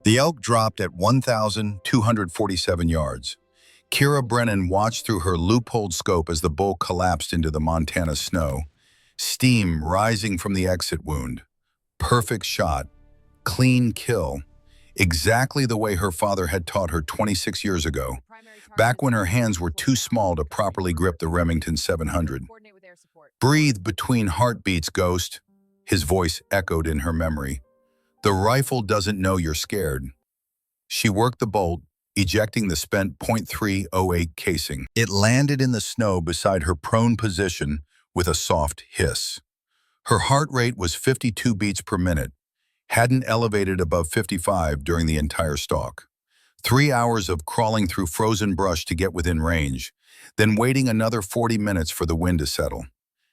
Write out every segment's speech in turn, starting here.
The elk dropped at 1,247 yards. Kira Brennan watched through her loopholed scope as the bull collapsed into the Montana snow, steam rising from the exit wound. Perfect shot, clean kill, exactly the way her father had taught her 26 years ago, back when her hands were too small to properly grip the Remington 700. Breathe between heartbeats, Ghost, his voice echoed in her memory. The rifle doesn't know you're scared. She worked the bolt, ejecting the spent .308 casing. It landed in the snow beside her prone position with a soft hiss. Her heart rate was 52 beats per minute, hadn't elevated above 55 during the entire stalk. 3 hours of crawling through frozen brush to get within range, then waiting another 40 minutes for the wind to settle.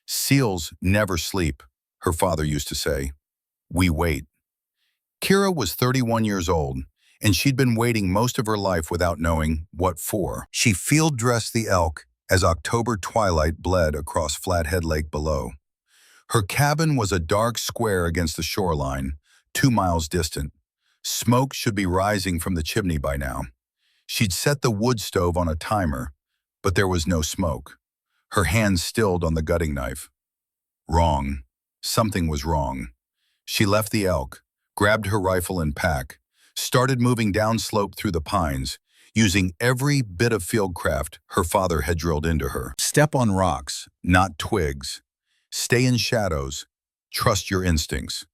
Seals never sleep, her father used to say. We wait. Kira was 31 years old, and she'd been waiting most of her life without knowing what for. She field-dressed the elk as October twilight bled across Flathead Lake below. Her cabin was a dark square against the shoreline, 2 miles distant. Smoke should be rising from the chimney by now. She'd set the wood stove on a timer, but there was no smoke. Her hands stilled on the gutting knife. Wrong. Something was wrong. She left the elk, grabbed her rifle and pack, started moving downslope through the pines, using every bit of fieldcraft her father had drilled into her. Step on rocks, not twigs. Stay in shadows. Trust your instincts.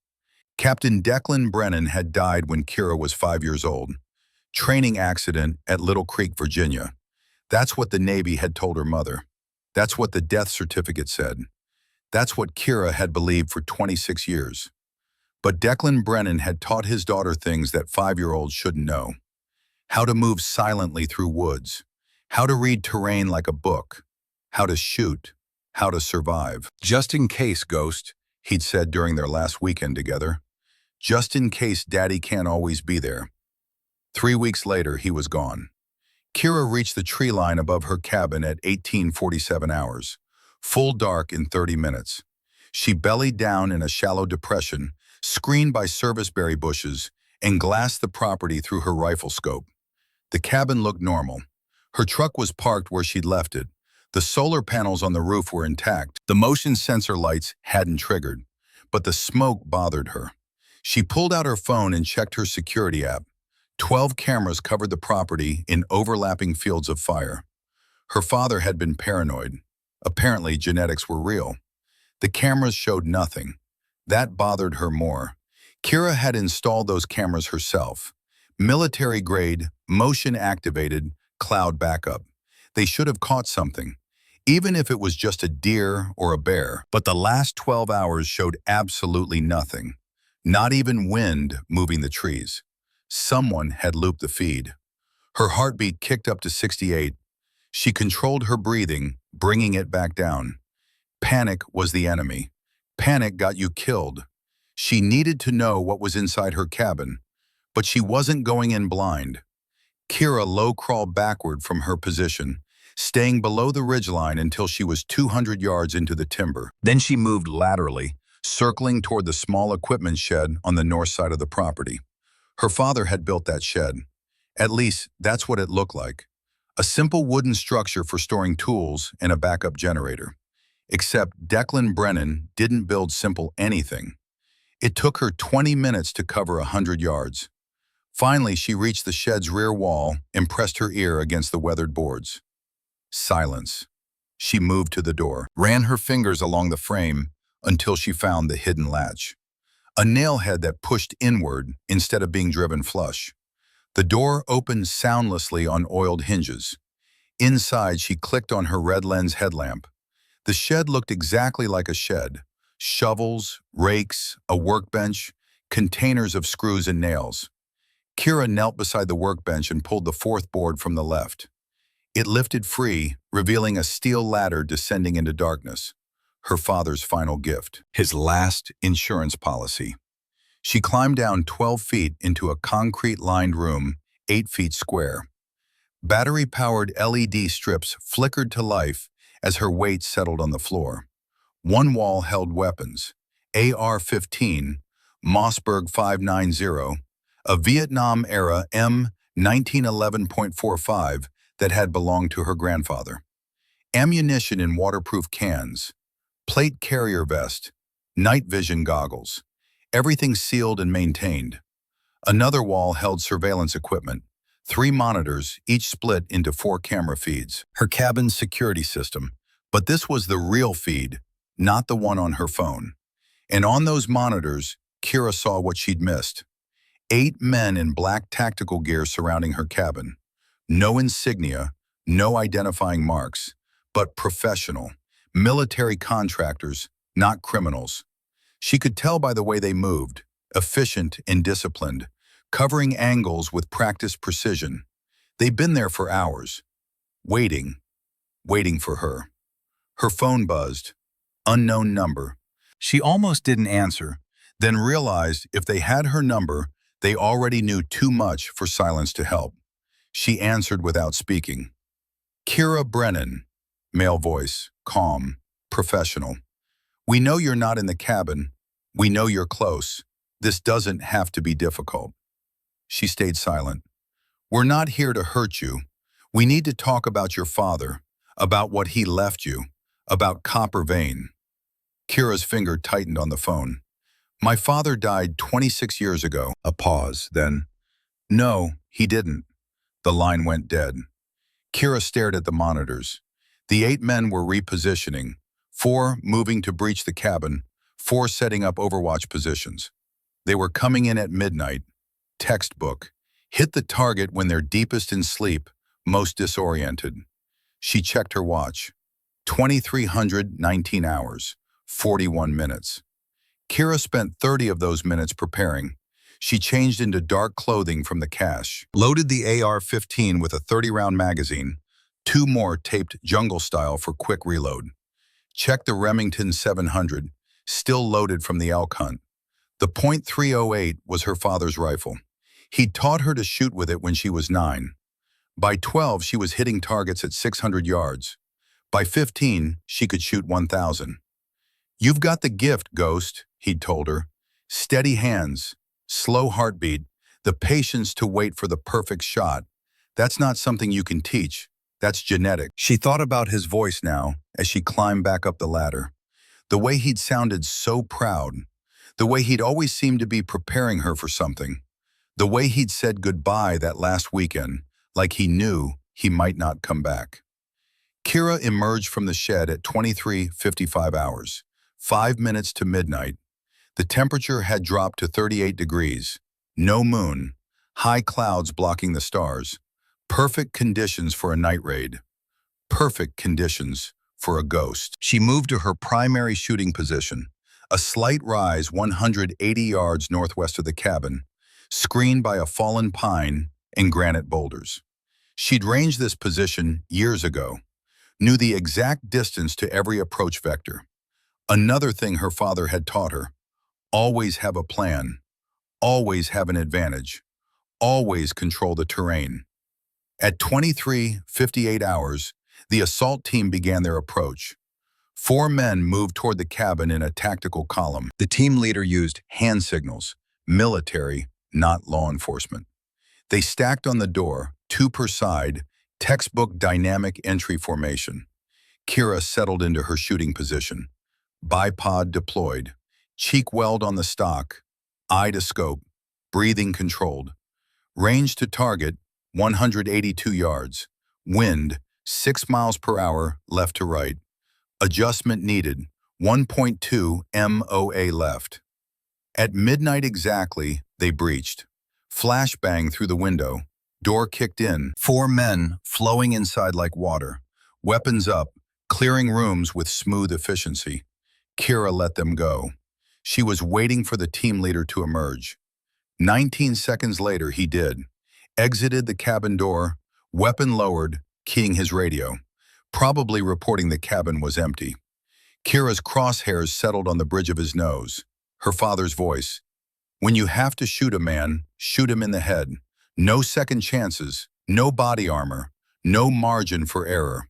Captain Declan Brennan had died when Kira was 5 years old. Training accident at Little Creek, Virginia. That's what the Navy had told her mother. That's what the death certificate said. That's what Kira had believed for 26 years. But Declan Brennan had taught his daughter things that 5-year-olds shouldn't know. How to move silently through woods. How to read terrain like a book. How to shoot. How to survive. Just in case, Ghost, he'd said during their last weekend together. Just in case Daddy can't always be there. 3 weeks later, he was gone. Kira reached the tree line above her cabin at 18:47 hours. Full dark in 30 minutes. She bellied down in a shallow depression, screened by serviceberry bushes, and glassed the property through her rifle scope. The cabin looked normal. Her truck was parked where she'd left it. The solar panels on the roof were intact. The motion sensor lights hadn't triggered, but the smoke bothered her. She pulled out her phone and checked her security app. 12 cameras covered the property in overlapping fields of fire. Her father had been paranoid. Apparently, genetics were real. The cameras showed nothing. That bothered her more. Kira had installed those cameras herself. Military-grade, motion-activated, cloud backup. They should have caught something, even if it was just a deer or a bear. But the last 12 hours showed absolutely nothing. Not even wind moving the trees. Someone had looped the feed. Her heartbeat kicked up to 68. She controlled her breathing, bringing it back down. Panic was the enemy. Panic got you killed. She needed to know what was inside her cabin, but she wasn't going in blind. Kira low-crawled backward from her position, staying below the ridgeline until she was 200 yards into the timber. Then she moved laterally, circling toward the small equipment shed on the north side of the property. Her father had built that shed. At least, that's what it looked like. A simple wooden structure for storing tools and a backup generator. Except Declan Brennan didn't build simple anything. It took her 20 minutes to cover 100 yards. Finally, she reached the shed's rear wall and pressed her ear against the weathered boards. Silence. She moved to the door, ran her fingers along the frame until she found the hidden latch. A nail head that pushed inward instead of being driven flush. The door opened soundlessly on oiled hinges. Inside, she clicked on her red lens headlamp. The shed looked exactly like a shed. Shovels, rakes, a workbench, containers of screws and nails. Kira knelt beside the workbench and pulled the fourth board from the left. It lifted free, revealing a steel ladder descending into darkness. Her father's final gift, his last insurance policy. She climbed down 12 feet into a concrete-lined room, 8 feet square. Battery-powered LED strips flickered to life as her weight settled on the floor. One wall held weapons, AR-15, Mossberg 590, a Vietnam-era M1911.45 that had belonged to her grandfather. Ammunition in waterproof cans, plate carrier vest, night vision goggles, everything sealed and maintained. Another wall held surveillance equipment, 3 monitors, each split into 4 camera feeds. Her cabin's security system, but this was the real feed, not the one on her phone. And on those monitors, Kira saw what she'd missed. 8 men in black tactical gear surrounding her cabin. No insignia, no identifying marks, but professional, military contractors, not criminals. She could tell by the way they moved, efficient and disciplined, covering angles with practiced precision. They'd been there for hours, waiting for her. Her phone buzzed. Unknown number. She almost didn't answer, then realized if they had her number, they already knew too much for silence to help. She answered without speaking. Kira Brennan, male voice, calm, professional. We know you're not in the cabin. We know you're close. This doesn't have to be difficult. She stayed silent. We're not here to hurt you. We need to talk about your father, about what he left you, about Copper Vein. Kira's finger tightened on the phone. My father died 26 years ago. A pause, then. No, he didn't. The line went dead. Kira stared at the monitors. The 8 men were repositioning, 4 moving to breach the cabin, 4 setting up overwatch positions. They were coming in at midnight. Textbook. Hit the target when they're deepest in sleep, most disoriented. She checked her watch. 2,319 hours, 41 minutes. Kira spent 30 of those minutes preparing. She changed into dark clothing from the cache, loaded the AR-15 with a 30-round magazine, 2 more taped jungle style for quick reload. Checked the Remington 700, still loaded from the elk hunt. The .308 was her father's rifle. He'd taught her to shoot with it when she was 9. By 12, she was hitting targets at 600 yards. By 15, she could shoot 1,000. You've got the gift, Ghost, he'd told her. Steady hands, slow heartbeat, the patience to wait for the perfect shot. That's not something you can teach. That's genetic. She thought about his voice now as she climbed back up the ladder. The way he'd sounded so proud. The way he'd always seemed to be preparing her for something. The way he'd said goodbye that last weekend, like he knew he might not come back. Kira emerged from the shed at 23:55 hours, 5 minutes to midnight. The temperature had dropped to 38 degrees. No moon, high clouds blocking the stars. Perfect conditions for a night raid. Perfect conditions for a ghost. She moved to her primary shooting position, a slight rise 180 yards northwest of the cabin, screened by a fallen pine and granite boulders. She'd ranged this position years ago, knew the exact distance to every approach vector. Another thing her father had taught her: always have a plan, always have an advantage, always control the terrain. At 23:58 hours, the assault team began their approach. 4 men moved toward the cabin in a tactical column. The team leader used hand signals, military, not law enforcement. They stacked on the door, 2 per side, textbook dynamic entry formation. Kira settled into her shooting position. Bipod deployed, cheek weld on the stock, eye to scope, breathing controlled. Range to target, 182 yards. Wind, 6 miles per hour, left to right. Adjustment needed, 1.2 MOA left. At midnight exactly, they breached. Flashbang through the window. Door kicked in. 4 men flowing inside like water. Weapons up, clearing rooms with smooth efficiency. Kira let them go. She was waiting for the team leader to emerge. 19 seconds later, he did. Exited the cabin door, weapon lowered, keying his radio, probably reporting the cabin was empty. Kira's crosshairs settled on the bridge of his nose. Her father's voice: when you have to shoot a man, shoot him in the head. No second chances, no body armor, no margin for error.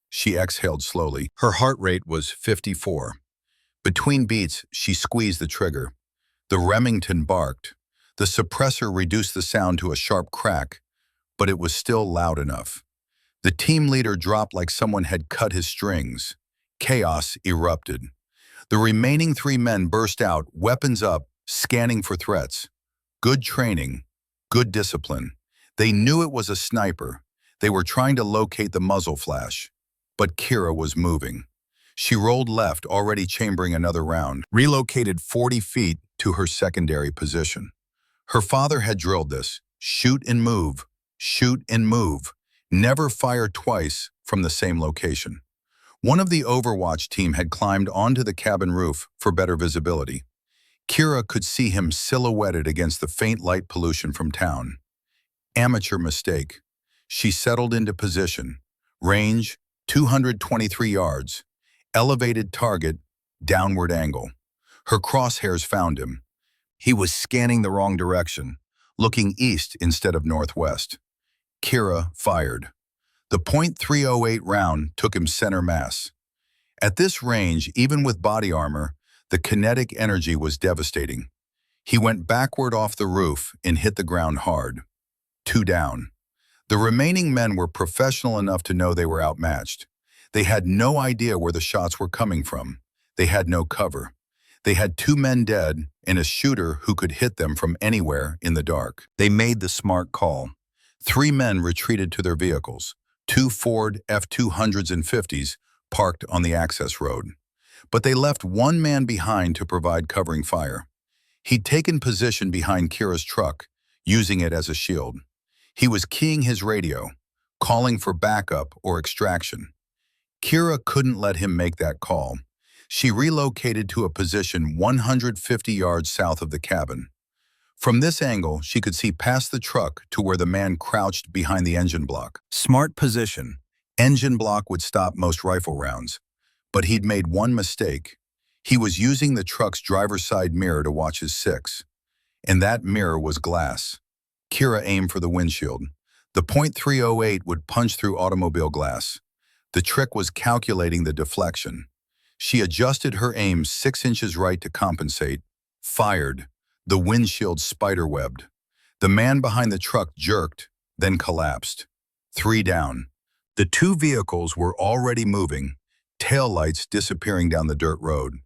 She exhaled slowly. Her heart rate was 54. Between beats, she squeezed the trigger. The Remington barked. The suppressor reduced the sound to a sharp crack, but it was still loud enough. The team leader dropped like someone had cut his strings. Chaos erupted. The remaining 3 men burst out, weapons up, scanning for threats. Good training, good discipline. They knew it was a sniper. They were trying to locate the muzzle flash. But Kira was moving. She rolled left, already chambering another round, relocated 40 feet to her secondary position. Her father had drilled this: shoot and move, shoot and move. Never fire twice from the same location. One of the Overwatch team had climbed onto the cabin roof for better visibility. Kira could see him silhouetted against the faint light pollution from town. Amateur mistake. She settled into position. Range, 223 yards. Elevated target, downward angle. Her crosshairs found him. He was scanning the wrong direction, looking east instead of northwest. Kira fired. The .308 round took him center mass. At this range, even with body armor, the kinetic energy was devastating. He went backward off the roof and hit the ground hard. 2 down. The remaining men were professional enough to know they were outmatched. They had no idea where the shots were coming from. They had no cover. They had 2 men dead and a shooter who could hit them from anywhere in the dark. They made the smart call. 3 men retreated to their vehicles. 2 Ford F-200s and 50s parked on the access road. But they left 1 man behind to provide covering fire. He'd taken position behind Kira's truck, using it as a shield. He was keying his radio, calling for backup or extraction. Kira couldn't let him make that call. She relocated to a position 150 yards south of the cabin. From this angle, she could see past the truck to where the man crouched behind the engine block. Smart position. Engine block would stop most rifle rounds. But he'd made one mistake. He was using the truck's driver's side mirror to watch his 6. And that mirror was glass. Kira aimed for the windshield. The .308 would punch through automobile glass. The trick was calculating the deflection. She adjusted her aim 6 inches right to compensate. Fired. The windshield spiderwebbed. The man behind the truck jerked, then collapsed. 3 down. The 2 vehicles were already moving, taillights disappearing down the dirt road.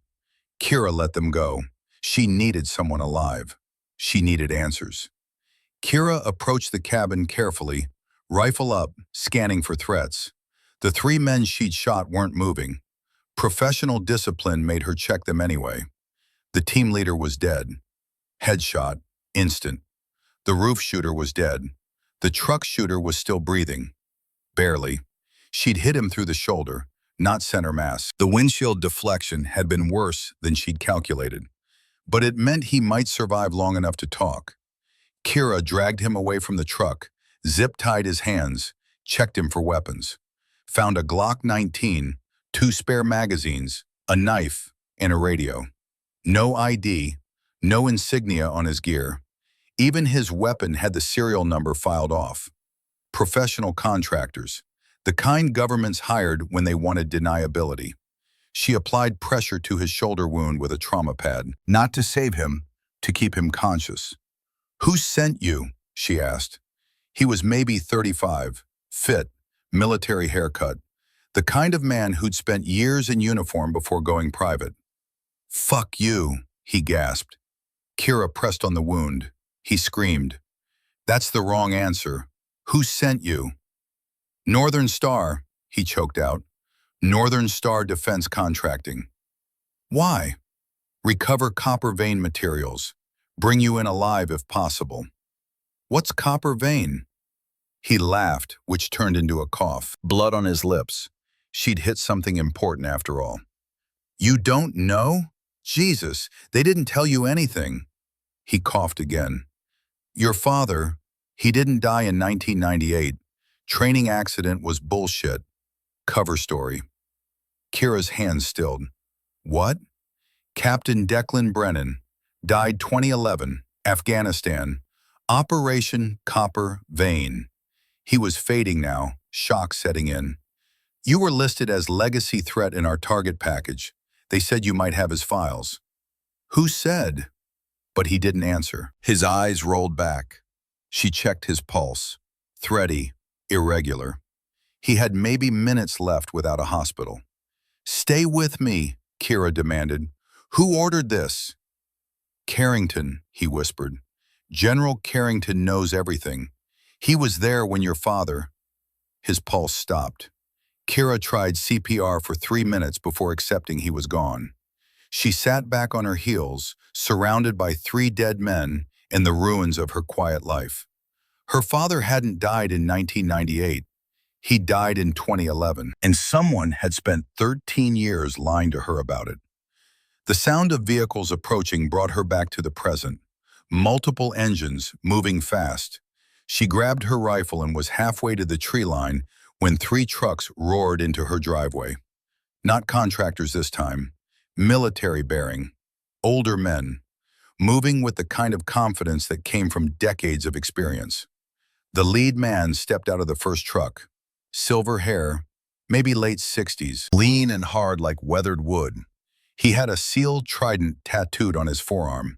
Kira let them go. She needed someone alive. She needed answers. Kira approached the cabin carefully, rifle up, scanning for threats. The 3 men she'd shot weren't moving. Professional discipline made her check them anyway. The team leader was dead. Headshot, instant. The roof shooter was dead. The truck shooter was still breathing. Barely. She'd hit him through the shoulder, not center mass. The windshield deflection had been worse than she'd calculated, but it meant he might survive long enough to talk. Kira dragged him away from the truck, zip-tied his hands, checked him for weapons. Found a Glock 19, 2 spare magazines, a knife, and a radio. No ID. No insignia on his gear. Even his weapon had the serial number filed off. Professional contractors, the kind governments hired when they wanted deniability. She applied pressure to his shoulder wound with a trauma pad, not to save him, to keep him conscious. "Who sent you?" she asked. He was maybe 35, fit, military haircut, the kind of man who'd spent years in uniform before going private. "Fuck you," he gasped. Kira pressed on the wound. He screamed. "That's the wrong answer. Who sent you?" "Northern Star," he choked out. "Northern Star Defense Contracting." "Why?" "Recover copper vein materials. Bring you in alive if possible." "What's copper vein?" He laughed, which turned into a cough, blood on his lips. She'd hit something important after all. "You don't know? Jesus, they didn't tell you anything." He coughed again. "Your father, he didn't die in 1998. Training accident was bullshit. Cover story." Kira's hands stilled. "What?" "Captain Declan Brennan. Died 2011, Afghanistan. Operation Copper Vein." He was fading now, shock setting in. "You were listed as legacy threat in our target package. They said you might have his files." "Who said?" but he didn't answer. His eyes rolled back. She checked his pulse. Thready, irregular. He had maybe minutes left without a hospital. "Stay with me," Kira demanded. "Who ordered this?" "Carrington," he whispered. "General Carrington knows everything. He was there when your father—" His pulse stopped. Kira tried CPR for 3 minutes before accepting he was gone. She sat back on her heels, surrounded by 3 dead men and the ruins of her quiet life. Her father hadn't died in 1998. He died in 2011, and someone had spent 13 years lying to her about it. The sound of vehicles approaching brought her back to the present. Multiple engines, moving fast. She grabbed her rifle and was halfway to the tree line when 3 trucks roared into her driveway. Not contractors this time. Military bearing. Older men. Moving with the kind of confidence that came from decades of experience. The lead man stepped out of the first truck. Silver hair, maybe late 60s, lean and hard like weathered wood. He had a sealed trident tattooed on his forearm.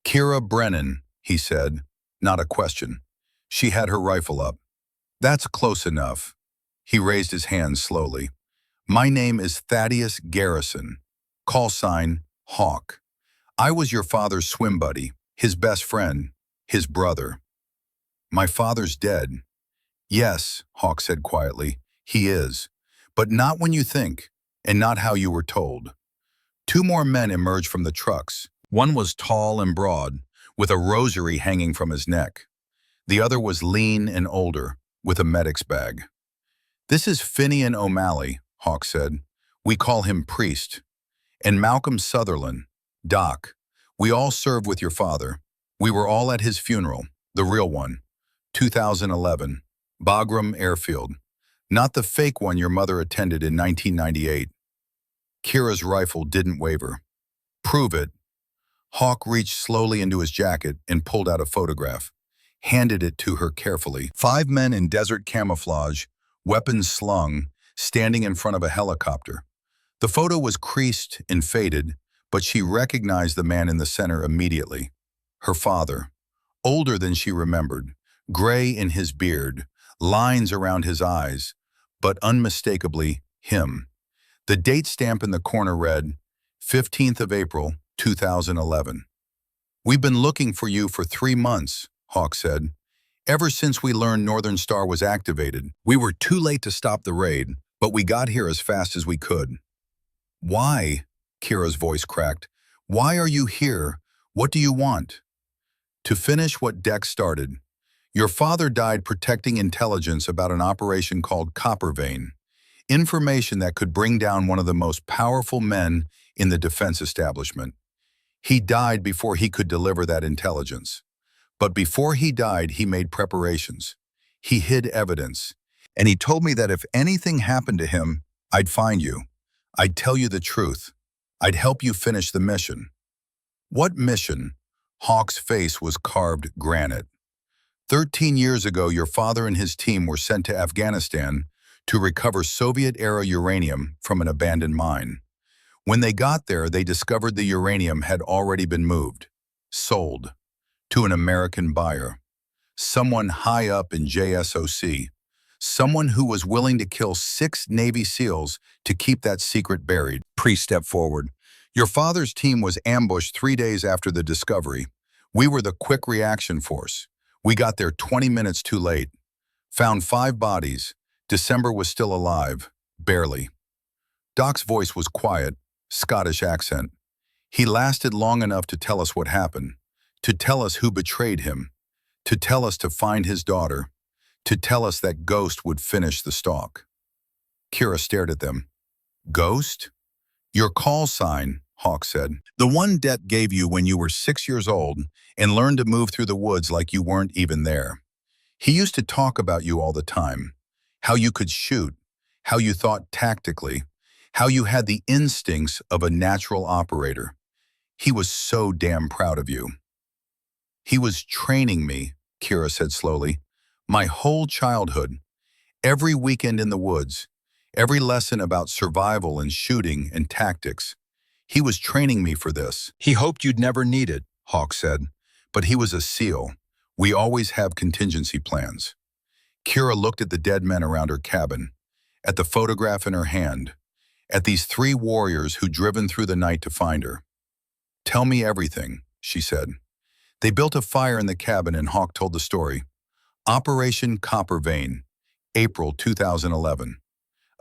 "Kira Brennan," he said, not a question. She had her rifle up. "That's close enough." He raised his hand slowly. "My name is Thaddeus Garrison. Call sign, Hawk. I was your father's swim buddy, his best friend, his brother." "My father's dead." "Yes," Hawk said quietly, "he is. But not when you think, and not how you were told." 2 more men emerged from the trucks. One was tall and broad, with a rosary hanging from his neck. The other was lean and older, with a medic's bag. "This is Finian O'Malley," Hawk said. "We call him Priest. And Malcolm Sutherland, Doc. We all served with your father. We were all at his funeral, the real one, 2011, Bagram Airfield. Not the fake one your mother attended in 1998. Kira's rifle didn't waver. "Prove it." Hawk reached slowly into his jacket and pulled out a photograph, handed it to her carefully. 5 men in desert camouflage, weapons slung, standing in front of a helicopter. The photo was creased and faded, but she recognized the man in the center immediately. Her father. Older than she remembered, gray in his beard, lines around his eyes, but unmistakably him. The date stamp in the corner read, 15th of April, 2011. "We've been looking for you for 3 months, Hawk said. "Ever since we learned Northern Star was activated. We were too late to stop the raid, but we got here as fast as we could." "Why?" Kira's voice cracked. "Why are you here? What do you want?" "To finish what Dex started. Your father died protecting intelligence about an operation called Copper Vein. Information that could bring down one of the most powerful men in the defense establishment. He died before he could deliver that intelligence. But before he died, he made preparations. He hid evidence. And he told me that if anything happened to him, I'd find you. I'd tell you the truth. I'd help you finish the mission." "What mission?" Hawk's face was carved granite. 13 years ago, your father and his team were sent to Afghanistan to recover Soviet-era uranium from an abandoned mine. When they got there, they discovered the uranium had already been moved, sold, to an American buyer. Someone high up in JSOC. Someone who was willing to kill 6 Navy SEALs to keep that secret buried. Priest stepped forward. "Your father's team was ambushed 3 days after the discovery. We were the quick reaction force. We got there 20 minutes too late. Found 5 bodies. December was still alive. Barely." Doc's voice was quiet, Scottish accent. "He lasted long enough to tell us what happened, to tell us who betrayed him, to tell us to find his daughter, to tell us that Ghost would finish the stalk." Kira stared at them. "Ghost?" "Your call sign," Hawk said. "The one Det gave you when you were 6 years old and learned to move through the woods like you weren't even there. He used to talk about you all the time. How you could shoot, how you thought tactically, how you had the instincts of a natural operator. He was so damn proud of you." "He was training me," Kira said slowly. "My whole childhood. Every weekend in the woods. Every lesson about survival and shooting and tactics. He was training me for this." "He hoped you'd never need it," Hawk said. But he was a SEAL. We always have contingency plans. Kira looked at the dead men around her cabin, at the photograph in her hand, at these three warriors who'd driven through the night to find her. Tell me everything, she said. They built a fire in the cabin and Hawk told the story. Operation Copper Vein, April 2011.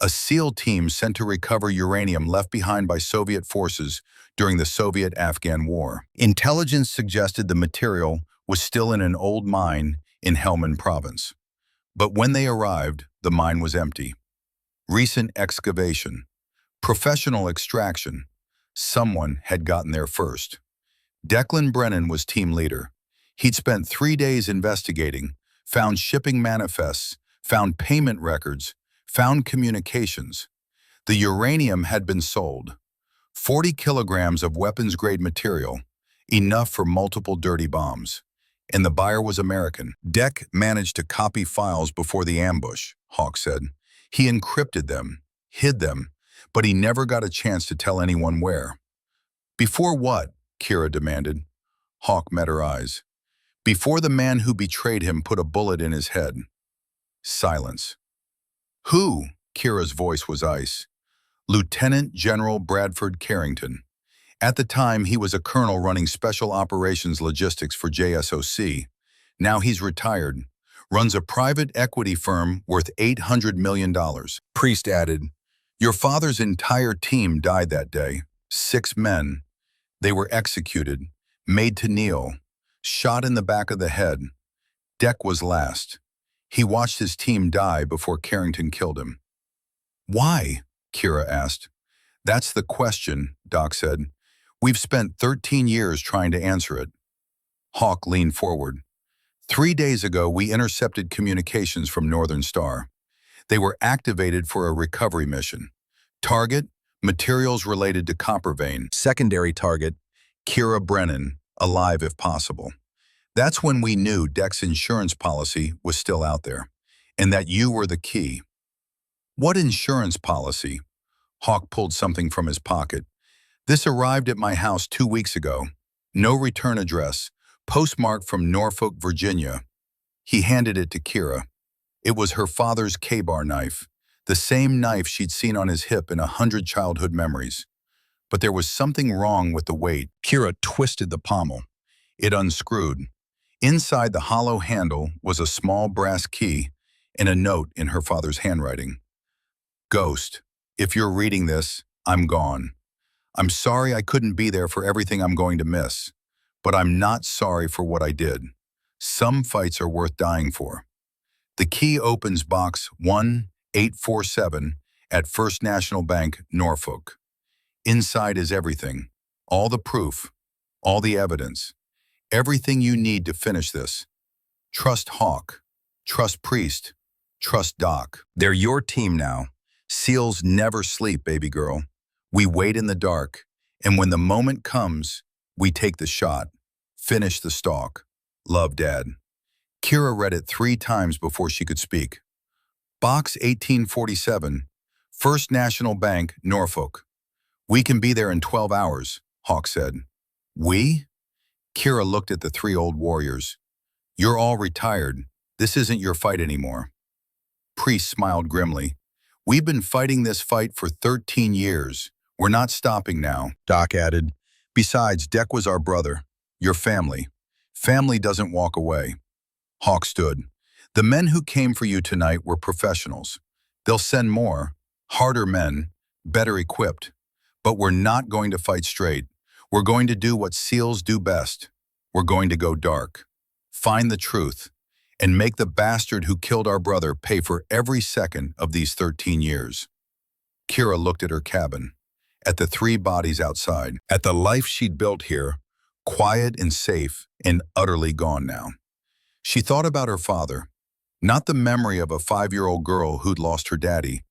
A SEAL team sent to recover uranium left behind by Soviet forces during the Soviet-Afghan War. Intelligence suggested the material was still in an old mine in Helmand province. But when they arrived, the mine was empty. Recent excavation. Professional extraction. Someone had gotten there first. Declan Brennan was team leader. He'd spent 3 days investigating, found shipping manifests, found payment records, found communications. The uranium had been sold. 40 kilograms of weapons-grade material, enough for multiple dirty bombs. And the buyer was American. Deck managed to copy files before the ambush, Hawk said. He encrypted them, hid them, but he never got a chance to tell anyone where. Before what? Kira demanded. Hawk met her eyes. Before the man who betrayed him put a bullet in his head. Silence. Who? Kira's voice was ice. Lieutenant General Bradford Carrington. At the time, he was a colonel running special operations logistics for JSOC. Now he's retired. Runs a private equity firm worth $800 million. Priest added, Your father's entire team died that day. 6 men. They were executed, made to kneel, shot in the back of the head. Deck was last. He watched his team die before Carrington killed him. Why? Kira asked. That's the question, Doc said. We've spent 13 years trying to answer it. Hawk leaned forward. 3 days ago, we intercepted communications from Northern Star. They were activated for a recovery mission. Target, materials related to Copper Vein. Secondary target, Kira Brennan, alive if possible. That's when we knew Deck's insurance policy was still out there, and that you were the key. What insurance policy? Hawk pulled something from his pocket. This arrived at my house 2 weeks ago. No return address, postmarked from Norfolk, Virginia. He handed it to Kira. It was her father's K-bar knife, the same knife she'd seen on his hip in 100 childhood memories. But there was something wrong with the weight. Kira twisted the pommel. It unscrewed. Inside the hollow handle was a small brass key and a note in her father's handwriting. Ghost, if you're reading this, I'm gone. I'm sorry I couldn't be there for everything I'm going to miss, but I'm not sorry for what I did. Some fights are worth dying for. The key opens box 1847 at First National Bank, Norfolk. Inside is everything, all the proof, all the evidence, everything you need to finish this. Trust Hawk, trust Priest, trust Doc. They're your team now. SEALs never sleep, baby girl. We wait in the dark, and when the moment comes, we take the shot. Finish the stalk. Love, Dad. Kira read it 3 times before she could speak. Box 1847, First National Bank, Norfolk. We can be there in 12 hours, Hawk said. We? Kira looked at the 3 old warriors. You're all retired. This isn't your fight anymore. Priest smiled grimly. We've been fighting this fight for 13 years. We're not stopping now, Doc added. Besides, Deck was our brother, your family. Family doesn't walk away. Hawk stood. The men who came for you tonight were professionals. They'll send more, harder men, better equipped. But we're not going to fight straight. We're going to do what SEALs do best. We're going to go dark. Find the truth. And make the bastard who killed our brother pay for every second of these 13 years. Kira looked at her cabin, at the 3 bodies outside, at the life she'd built here, quiet and safe and utterly gone now. She thought about her father, not the memory of a 5-year-old girl who'd lost her daddy,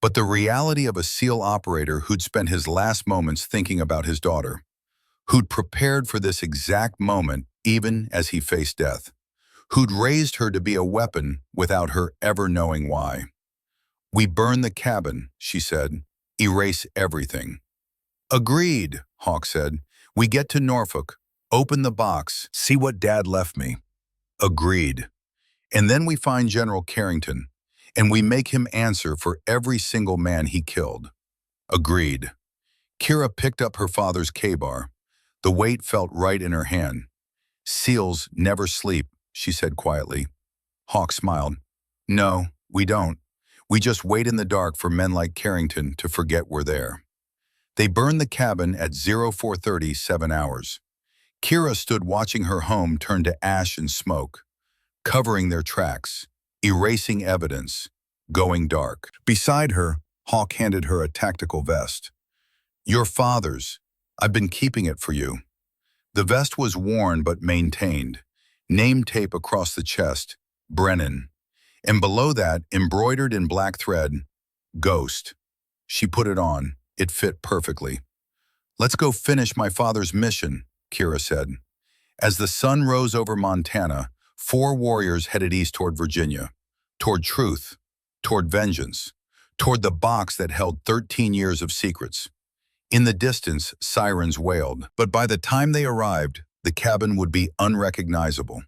but the reality of a SEAL operator who'd spent his last moments thinking about his daughter, who'd prepared for this exact moment even as he faced death, who'd raised her to be a weapon without her ever knowing why. We burn the cabin, she said. Erase everything. Agreed, Hawk said. We get to Norfolk. Open the box, see what Dad left me. Agreed. And then we find General Carrington, and we make him answer for every single man he killed. Agreed. Kira picked up her father's K-bar. The weight felt right in her hand. Seals never sleep, she said quietly. Hawk smiled. No, we don't. We just wait in the dark for men like Carrington to forget we're there. They burned the cabin at 0430, 7 hours. Kira stood watching her home turn to ash and smoke, covering their tracks, erasing evidence, going dark. Beside her, Hawk handed her a tactical vest. Your father's. I've been keeping it for you. The vest was worn but maintained. Name tape across the chest, Brennan. And below that, embroidered in black thread, Ghost. She put it on. It fit perfectly. Let's go finish my father's mission, Kira said. As the sun rose over Montana, 4 warriors headed east toward Virginia, toward truth, toward vengeance, toward the box that held 13 years of secrets. In the distance, sirens wailed, but by the time they arrived, the cabin would be unrecognizable,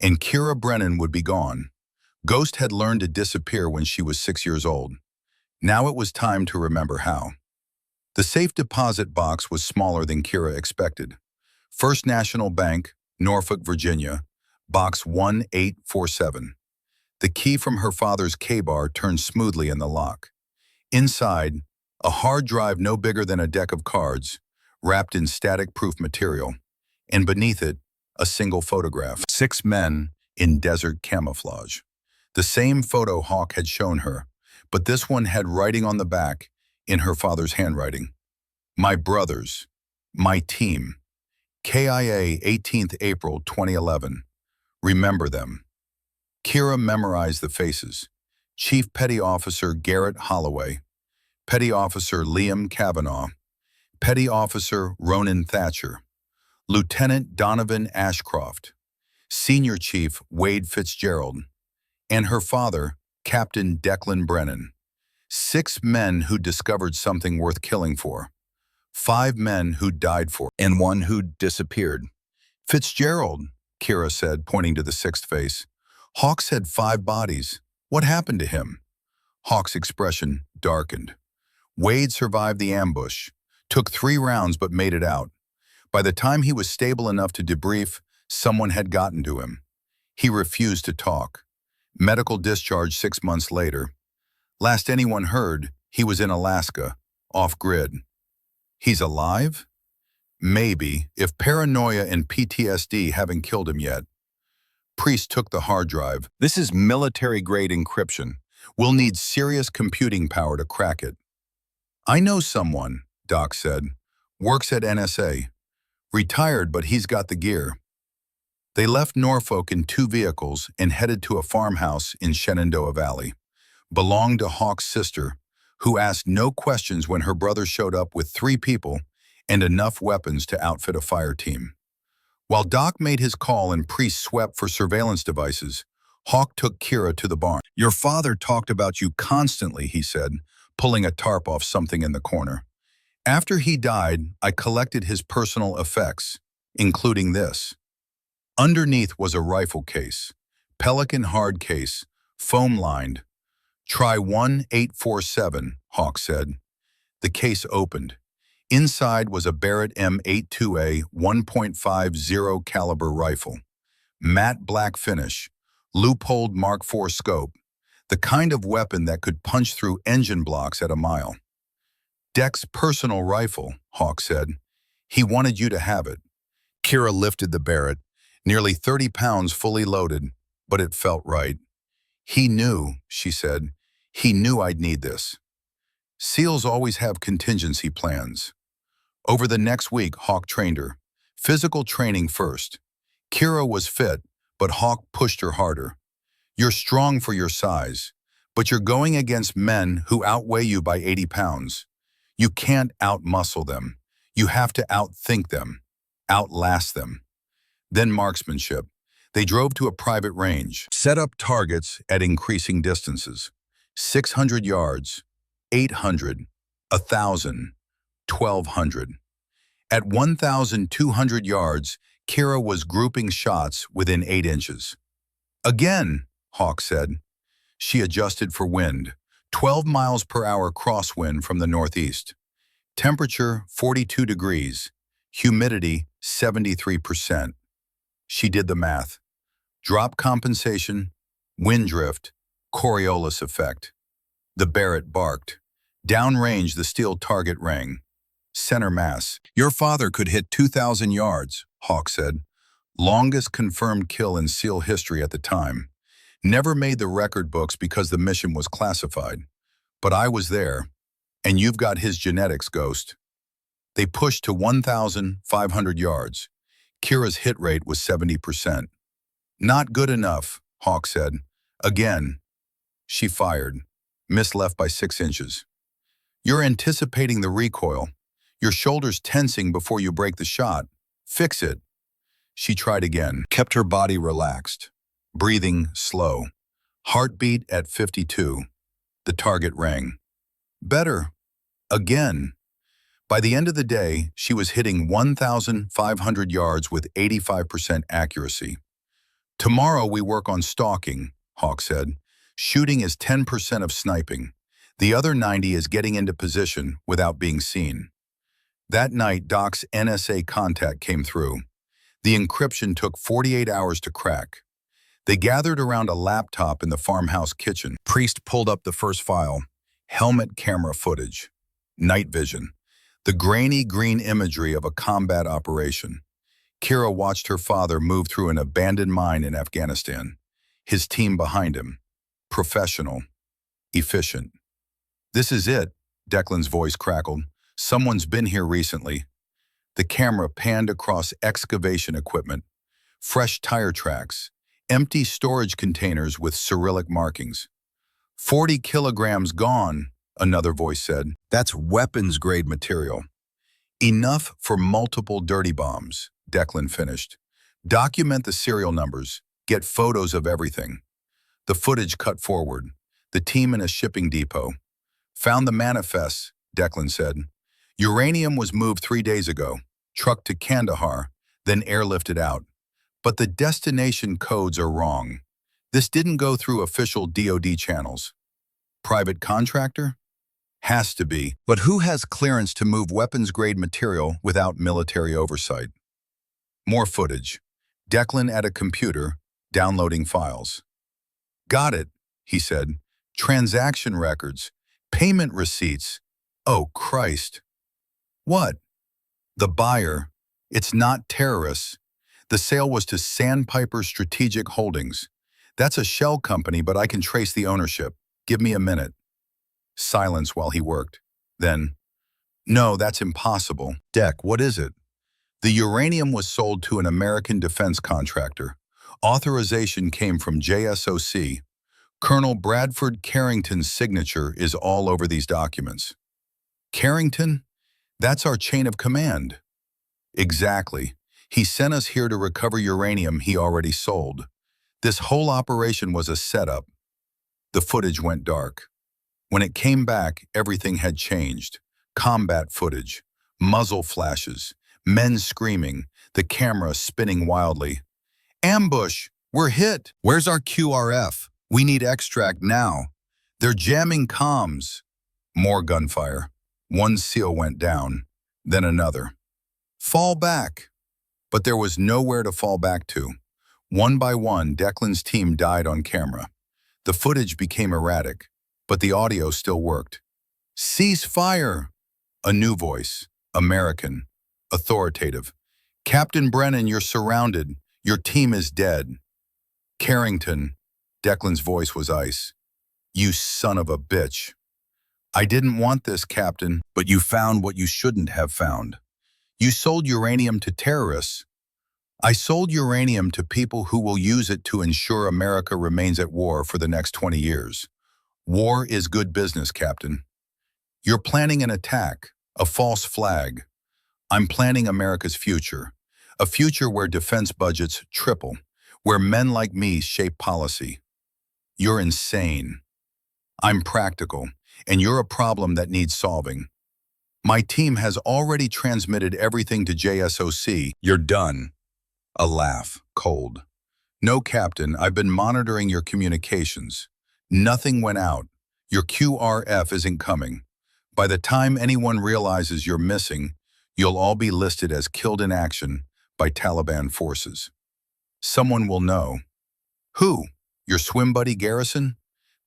and Kira Brennan would be gone. Ghost had learned to disappear when she was 6 years old. Now it was time to remember how. The safe deposit box was smaller than Kira expected. First National Bank, Norfolk, Virginia, box 1847. The key from her father's K-bar turned smoothly in the lock. Inside, a hard drive no bigger than a deck of cards, wrapped in static-proof material, and beneath it, a single photograph. 6 men in desert camouflage. The same photo Hawk had shown her, but this one had writing on the back in her father's handwriting. My brothers, my team, KIA 18th April 2011. Remember them. Kira memorized the faces. Chief Petty Officer Garrett Holloway, Petty Officer Liam Kavanaugh, Petty Officer Ronan Thatcher, Lieutenant Donovan Ashcroft, Senior Chief Wade Fitzgerald, and her father, Captain Declan Brennan. 6 men who discovered something worth killing for. 5 men who died for, and 1 who disappeared. Fitzgerald, Kira said, pointing to the 6th face. Hawk said 5 bodies. What happened to him? Hawk's expression darkened. Wade survived the ambush, took 3 rounds but made it out. By the time he was stable enough to debrief, someone had gotten to him. He refused to talk. Medical discharge 6 months later. Last anyone heard, he was in Alaska, off-grid. He's alive? Maybe, if paranoia and PTSD haven't killed him yet. Priest took the hard drive. This is military-grade encryption. We'll need serious computing power to crack it. I know someone, Doc said. Works at NSA. Retired, but he's got the gear. They left Norfolk in 2 vehicles and headed to a farmhouse in Shenandoah Valley. Belonged to Hawk's sister, who asked no questions when her brother showed up with 3 people and enough weapons to outfit a fire team. While Doc made his call and Priest swept for surveillance devices, Hawk took Kira to the barn. Your father talked about you constantly, he said, pulling a tarp off something in the corner. After he died, I collected his personal effects, including this. Underneath was a rifle case, Pelican hard case, foam-lined. Try 1847, Hawk said. The case opened. Inside was a Barrett M82A 1.50 caliber rifle. Matte black finish, loopholed Mark IV scope, the kind of weapon that could punch through engine blocks at a mile. Dec's personal rifle, Hawk said. He wanted you to have it. Kira lifted the Barrett, nearly 30 pounds fully loaded, but it felt right. He knew, she said. He knew I'd need this. SEALs always have contingency plans. Over the next week, Hawk trained her. Physical training first. Kira was fit, but Hawk pushed her harder. You're strong for your size, but you're going against men who outweigh you by 80 pounds. You can't out-muscle them. You have to outthink them, outlast them. Then marksmanship. They drove to a private range, set up targets at increasing distances. 600 yards, 800, 1,000, 1,200. At 1,200 yards, Kira was grouping shots within 8 inches. Again, Hawk said. She adjusted for wind. 12 miles per hour crosswind from the northeast. Temperature 42 degrees. Humidity 73%. She did the math. Drop compensation, wind drift, Coriolis effect. The Barrett barked. Downrange, the steel target rang. Center mass. Your father could hit 2,000 yards, Hawk said. Longest confirmed kill in SEAL history at the time. Never made the record books because the mission was classified. But I was there, and you've got his genetics, Ghost. They pushed to 1,500 yards. Kira's hit rate was 70%. Not good enough, Hawk said. Again. She fired. Missed left by 6 inches. You're anticipating the recoil. Your shoulders tensing before you break the shot. Fix it. She tried again, kept her body relaxed. Breathing slow. Heartbeat at 52. The target rang. Better. Again. By the end of the day, she was hitting 1,500 yards with 85% accuracy. Tomorrow we work on stalking, Hawk said. Shooting is 10% of sniping. The other 90 is getting into position without being seen. That night, Doc's NSA contact came through. The encryption took 48 hours to crack. They gathered around a laptop in the farmhouse kitchen. Priest pulled up the first file. Helmet camera footage. Night vision. The grainy green imagery of a combat operation. Kira watched her father move through an abandoned mine in Afghanistan. His team behind him. Professional. Efficient. This is it, Declan's voice crackled. Someone's been here recently. The camera panned across excavation equipment. Fresh tire tracks. Empty storage containers with Cyrillic markings. 40 kilograms gone, another voice said. That's weapons-grade material. Enough for multiple dirty bombs, Declan finished. Document the serial numbers. Get photos of everything. The footage cut forward. The team in a shipping depot. Found the manifests, Declan said. Uranium was moved 3 days ago. Trucked to Kandahar, then airlifted out. But the destination codes are wrong. This didn't go through official DoD channels. Private contractor? Has to be. But who has clearance to move weapons-grade material without military oversight? More footage. Declan at a computer, downloading files. Got it, he said. Transaction records. Payment receipts. Oh, Christ. What? The buyer. It's not terrorists. The sale was to Sandpiper Strategic Holdings. That's a shell company, but I can trace the ownership. Give me a minute. Silence while he worked. Then, no, that's impossible. Deck, what is it? The uranium was sold to an American defense contractor. Authorization came from JSOC. Colonel Bradford Carrington's signature is all over these documents. Carrington? That's our chain of command. Exactly. He sent us here to recover uranium he already sold. This whole operation was a setup. The footage went dark. When it came back, everything had changed. Combat footage, muzzle flashes, men screaming, the camera spinning wildly. Ambush! We're hit! Where's our QRF? We need extract now. They're jamming comms. More gunfire. One SEAL went down, then another. Fall back. But there was nowhere to fall back to. One by one, Declan's team died on camera. The footage became erratic, but the audio still worked. Cease fire! A new voice, American, authoritative. Captain Brennan, you're surrounded. Your team is dead. Carrington, Declan's voice was ice. You son of a bitch. I didn't want this, Captain, but you found what you shouldn't have found. You sold uranium to terrorists. I sold uranium to people who will use it to ensure America remains at war for the next 20 years. War is good business, Captain. You're planning an attack, a false flag. I'm planning America's future, a future where defense budgets triple, where men like me shape policy. You're insane. I'm practical, and you're a problem that needs solving. My team has already transmitted everything to JSOC. You're done. A laugh, cold. No, Captain, I've been monitoring your communications. Nothing went out. Your QRF isn't coming. By the time anyone realizes you're missing, you'll all be listed as killed in action by Taliban forces. Someone will know. Who? Your swim buddy Garrison?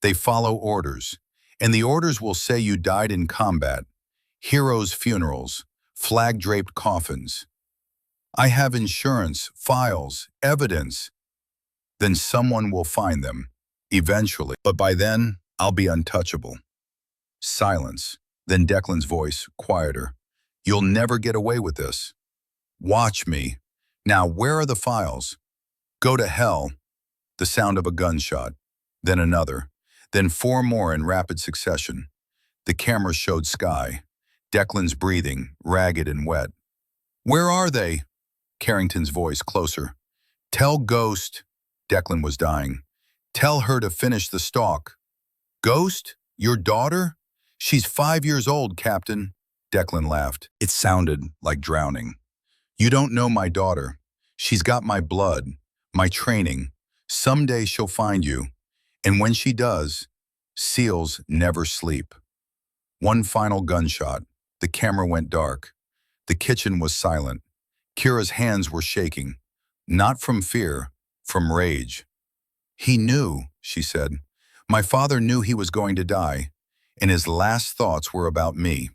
They follow orders, and the orders will say you died in combat. Heroes' funerals, flag-draped coffins. I have insurance, files, evidence. Then someone will find them, eventually. But by then, I'll be untouchable. Silence. Then Declan's voice, quieter. You'll never get away with this. Watch me. Now, where are the files? Go to hell. The sound of a gunshot. Then another. Then four more in rapid succession. The camera showed sky. Declan's breathing, ragged and wet. Where are they? Carrington's voice, closer. Tell Ghost. Declan was dying. Tell her to finish the stalk. Ghost? Your daughter? She's 5 years old, Captain. Declan laughed. It sounded like drowning. You don't know my daughter. She's got my blood, my training. Someday she'll find you. And when she does, SEALs never sleep. One final gunshot. The camera went dark. The kitchen was silent. Kira's hands were shaking. Not from fear, from rage. He knew, she said. My father knew he was going to die, and his last thoughts were about me.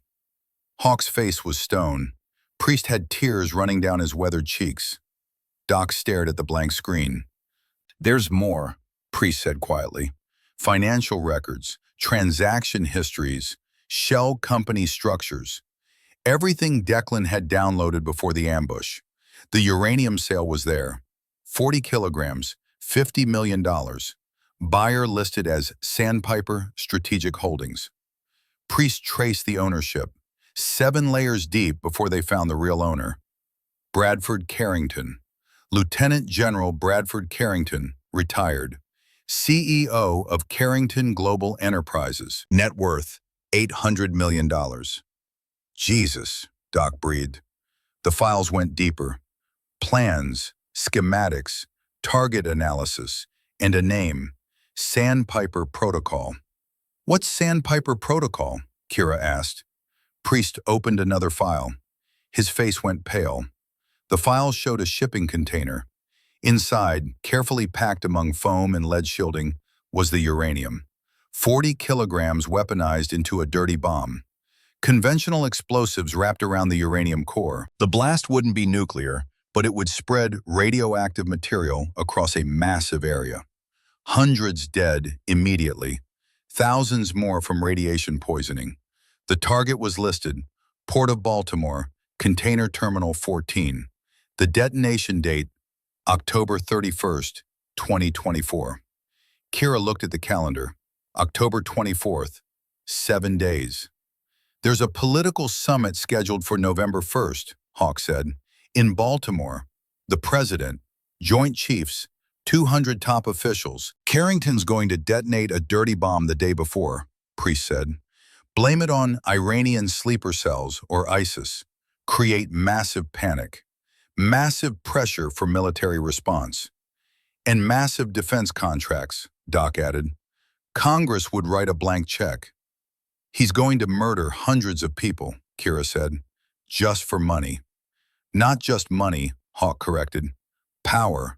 Hawk's face was stone. Priest had tears running down his weathered cheeks. Doc stared at the blank screen. There's more, Priest said quietly. Financial records, transaction histories, shell company structures. Everything Declan had downloaded before the ambush. The uranium sale was there. 40 kilograms, $50 million. Buyer listed as Sandpiper Strategic Holdings. Priest traced the ownership, 7 layers deep before they found the real owner. Bradford Carrington. Lieutenant General Bradford Carrington, retired. CEO of Carrington Global Enterprises. Net worth, $800 million. Jesus, Doc breathed. The files went deeper. Plans, schematics, target analysis, and a name, Sandpiper Protocol. What's Sandpiper Protocol? Kira asked. Priest opened another file. His face went pale. The file showed a shipping container. Inside, carefully packed among foam and lead shielding, was the uranium. 40 kilograms weaponized into a dirty bomb. Conventional explosives wrapped around the uranium core. The blast wouldn't be nuclear, but it would spread radioactive material across a massive area. Hundreds dead immediately. Thousands more from radiation poisoning. The target was listed, Port of Baltimore, Container Terminal 14. The detonation date, October 31st, 2024. Kira looked at the calendar. October 24th, 7 days. There's a political summit scheduled for November 1st, Hawk said. In Baltimore, the president, Joint Chiefs, 200 top officials. Carrington's going to detonate a dirty bomb the day before, Priest said. Blame it on Iranian sleeper cells or ISIS. Create massive panic. Massive pressure for military response. And massive defense contracts, Doc added. Congress would write a blank check. He's going to murder hundreds of people, Kira said. Just for money. Not just money, Hawk corrected. Power.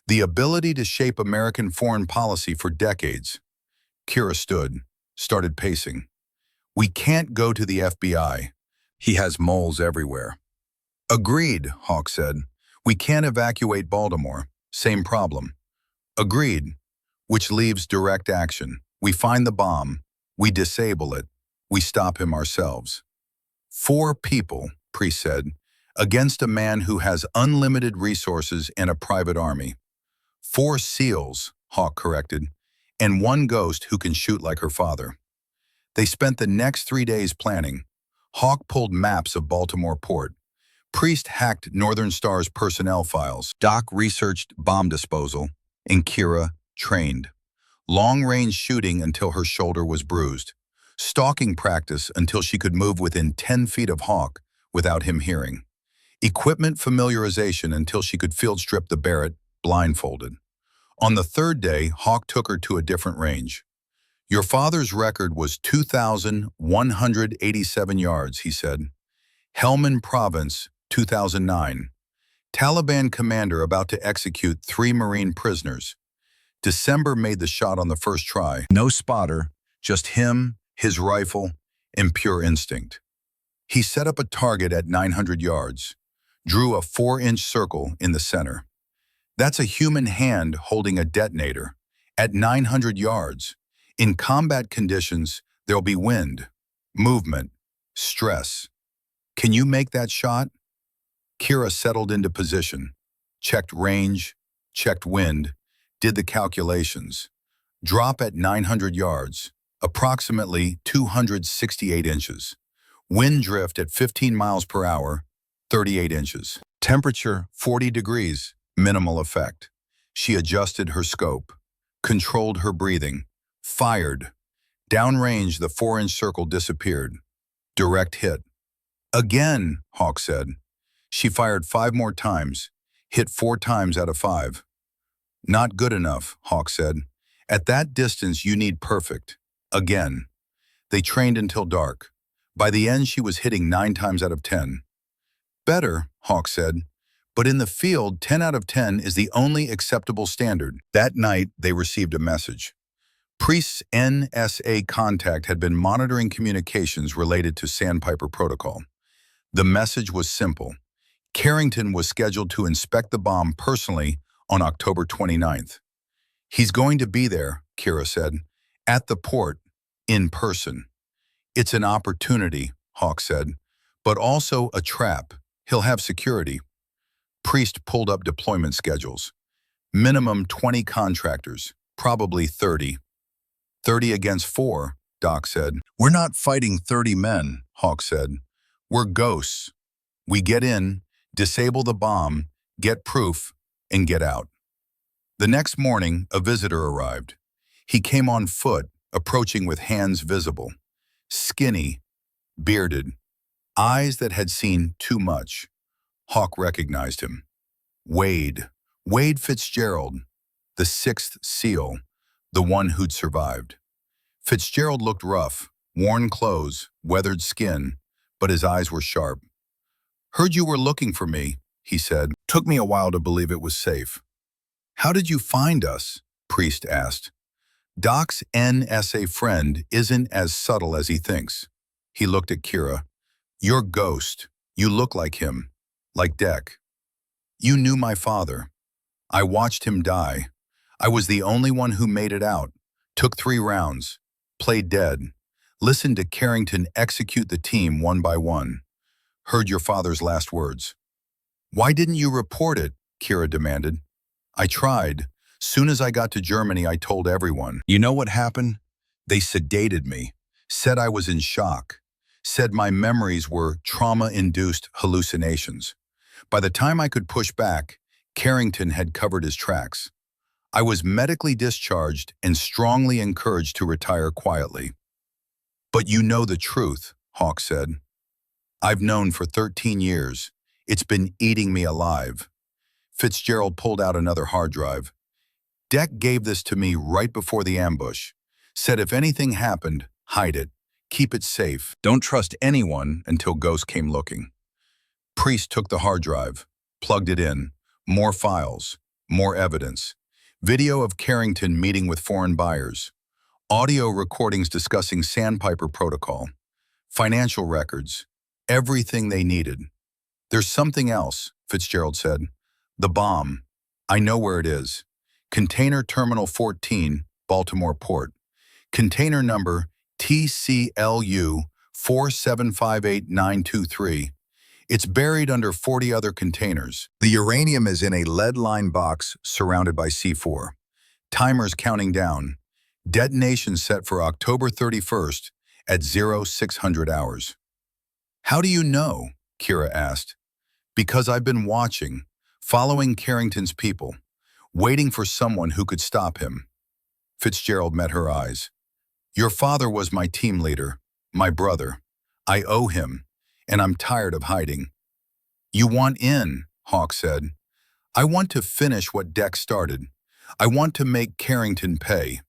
The ability to shape American foreign policy for decades. Kira stood, started pacing. We can't go to the FBI. He has moles everywhere. Agreed, Hawk said. We can't evacuate Baltimore. Same problem. Agreed. Which leaves direct action. We find the bomb. We disable it. We stop him ourselves. 4 people, Priest said, against a man who has unlimited resources and a private army. 4 SEALs, Hawk corrected, and 1 ghost who can shoot like her father. They spent the next 3 days planning. Hawk pulled maps of Baltimore Port. Priest hacked Northern Star's personnel files. Doc researched bomb disposal, and Kira trained. Long-range shooting until her shoulder was bruised. Stalking practice until she could move within 10 feet of Hawk without him hearing. Equipment familiarization until she could field strip the Barrett, blindfolded. On the third day, Hawk took her to a different range. Your father's record was 2,187 yards, he said. Helmand Province, 2009. Taliban commander about to execute 3 Marine prisoners. December made the shot on the first try. No spotter, just him, his rifle, and pure instinct. He set up a target at 900 yards, drew a 4-inch circle in the center. That's a human hand holding a detonator. At 900 yards, in combat conditions, there'll be wind, movement, stress. Can you make that shot? Kira settled into position, checked range, checked wind, did the calculations. Drop at 900 yards, approximately 268 inches. Wind drift at 15 miles per hour, 38 inches. Temperature, 40 degrees, minimal effect. She adjusted her scope, controlled her breathing, fired. Downrange, the 4-inch circle disappeared. Direct hit. Again, Hawk said. She fired 5 more times, hit 4 times out of 5. Not good enough, Hawk said. At that distance, you need perfect. Again. They trained until dark. By the end, she was hitting 9 times out of 10. Better, Hawk said. But in the field, 10 out of 10 is the only acceptable standard. That night, they received a message. Priest's NSA contact had been monitoring communications related to Sandpiper Protocol. The message was simple. Carrington was scheduled to inspect the bomb personally on October 29th. He's going to be there, Kira said, at the port, in person. It's an opportunity, Hawk said, but also a trap. He'll have security. Priest pulled up deployment schedules. Minimum 20 contractors, probably 30. 30 against 4, Doc said. We're not fighting 30 men, Hawk said. We're ghosts. We get in, disable the bomb, get proof, and get out. The next morning, a visitor arrived. He came on foot, approaching with hands visible. Skinny, bearded, eyes that had seen too much. Hawk recognized him. Wade Fitzgerald, the 6th SEAL, the one who'd survived. Fitzgerald looked rough, worn clothes, weathered skin, but his eyes were sharp. Heard you were looking for me, he said. Took me a while to believe it was safe. How did you find us? Priest asked. Doc's NSA friend isn't as subtle as he thinks. He looked at Kira. You're Ghost. You look like him. Like Deck. You knew my father. I watched him die. I was the only one who made it out. Took 3 rounds. Played dead. Listened to Carrington execute the team one by one. Heard your father's last words. Why didn't you report it? Kira demanded. I tried. Soon as I got to Germany, I told everyone. You know what happened? They sedated me. Said I was in shock. Said my memories were trauma-induced hallucinations. By the time I could push back, Carrington had covered his tracks. I was medically discharged and strongly encouraged to retire quietly. But you know the truth, Hawk said. I've known for 13 years. It's been eating me alive. Fitzgerald pulled out another hard drive. Deck gave this to me right before the ambush. Said if anything happened, hide it. Keep it safe. Don't trust anyone until Ghost came looking. Priest took the hard drive, plugged it in. More files, more evidence. Video of Carrington meeting with foreign buyers. Audio recordings discussing Sandpiper Protocol. Financial records. Everything they needed. There's something else, Fitzgerald said. The bomb. I know where it is. Container Terminal 14, Baltimore Port. Container number TCLU 4758923. It's buried under 40 other containers. The uranium is in a lead-lined box surrounded by C4. Timers counting down. Detonation set for October 31st at 0600 hours. How do you know? Kira asked. Because I've been watching, following Carrington's people, waiting for someone who could stop him. Fitzgerald met her eyes. Your father was my team leader, my brother. I owe him, and I'm tired of hiding. You want in, Hawk said. I want to finish what Dex started. I want to make Carrington pay.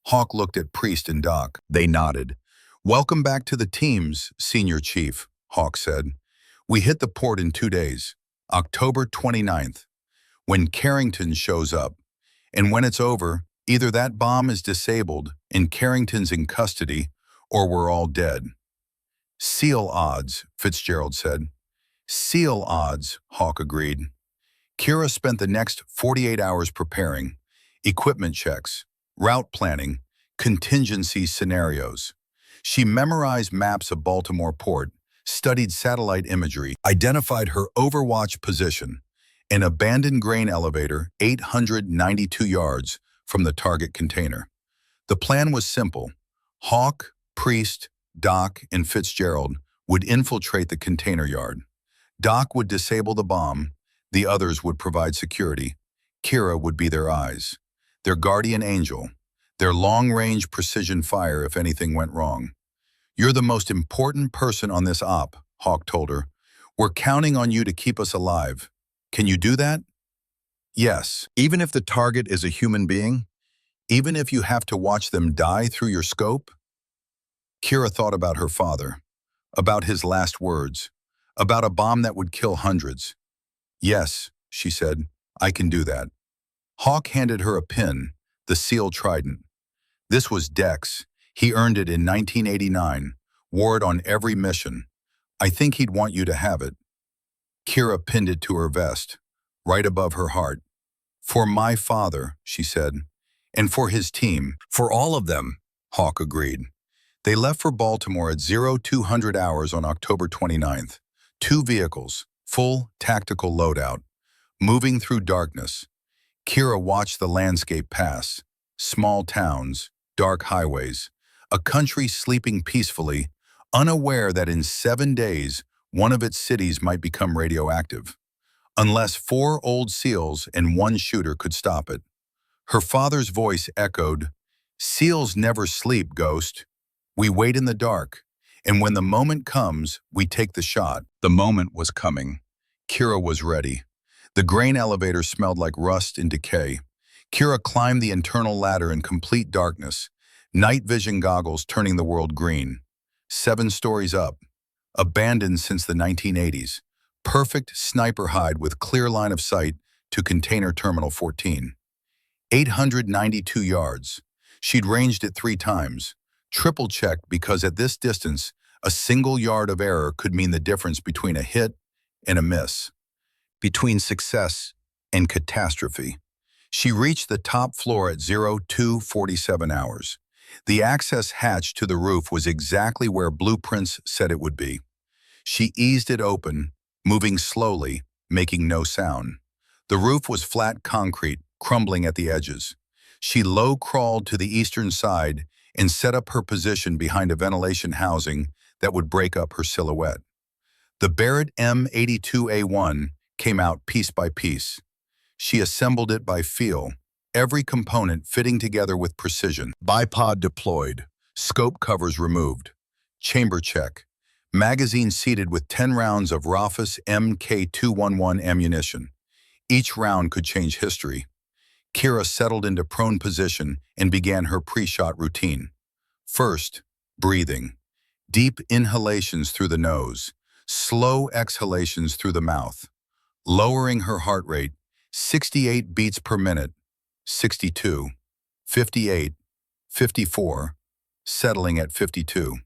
Hawk looked at Priest and Doc. They nodded. Welcome back to the teams, Senior Chief, Hawk said. We hit the port in 2 days, October 29th, when Carrington shows up. And when it's over, either that bomb is disabled and Carrington's in custody, or we're all dead. Seal odds, Fitzgerald said. Seal odds, Hawk agreed. Kira spent the next 48 hours preparing, equipment checks, route planning, contingency scenarios. She memorized maps of Baltimore Port, studied satellite imagery, identified her overwatch position, an abandoned grain elevator 892 yards from the target container. The plan was simple. Hawk, Priest, Doc, and Fitzgerald would infiltrate the container yard. Doc would disable the bomb, the others would provide security. Kira would be their eyes, their guardian angel, their long-range precision fire if anything went wrong. You're the most important person on this op, Hawk told her. We're counting on you to keep us alive. Can you do that? Yes. Even if the target is a human being? Even if you have to watch them die through your scope? Kira thought about her father, about his last words, about a bomb that would kill hundreds. Yes, she said, I can do that. Hawk handed her a pin, the Seal Trident. This was Dex. He earned it in 1989, wore it on every mission. I think he'd want you to have it. Kira pinned it to her vest, right above her heart. For my father, she said, and for his team. For all of them, Hawk agreed. They left for Baltimore at 0200 hours on October 29th. 2 vehicles, full tactical loadout, moving through darkness. Kira watched the landscape pass. Small towns, dark highways, a country sleeping peacefully, unaware that in 7 days, one of its cities might become radioactive. Unless 4 old SEALs and 1 shooter could stop it. Her father's voice echoed, "SEALs never sleep, Ghost. We wait in the dark, and when the moment comes, we take the shot." The moment was coming. Kira was ready. The grain elevator smelled like rust and decay. Kira climbed the internal ladder in complete darkness, night vision goggles turning the world green. 7 stories up, abandoned since the 1980s. Perfect sniper hide with clear line of sight to Container Terminal 14. 892 yards. She'd ranged it 3 times. Triple-checked because at this distance, a single yard of error could mean the difference between a hit and a miss, between success and catastrophe. She reached the top floor at 0247 hours. The access hatch to the roof was exactly where blueprints said it would be. She eased it open, moving slowly, making no sound. The roof was flat concrete, crumbling at the edges. She low-crawled to the eastern side and set up her position behind a ventilation housing that would break up her silhouette. The Barrett M82A1 came out piece by piece. She assembled it by feel, every component fitting together with precision. Bipod deployed, scope covers removed, chamber check, magazine seated with 10 rounds of Rafus MK211 ammunition. Each round could change history. Kira settled into prone position and began her pre-shot routine. First, breathing. Deep inhalations through the nose, slow exhalations through the mouth. Lowering her heart rate, 68 beats per minute, 62, 58, 54, settling at 52.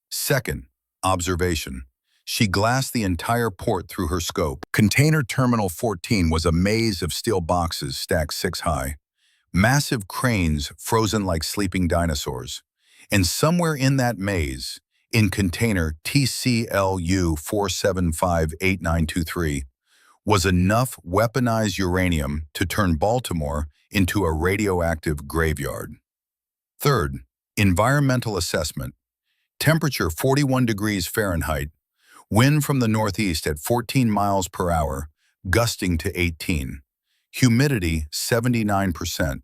Second, observation. She glassed the entire port through her scope. Container Terminal 14 was a maze of steel boxes stacked 6 high. Massive cranes frozen like sleeping dinosaurs. And somewhere in that maze, in container TCLU 4758923, was enough weaponized uranium to turn Baltimore into a radioactive graveyard. Third, environmental assessment. Temperature 41 degrees Fahrenheit. Wind from the northeast at 14 miles per hour, gusting to 18. Humidity 79%.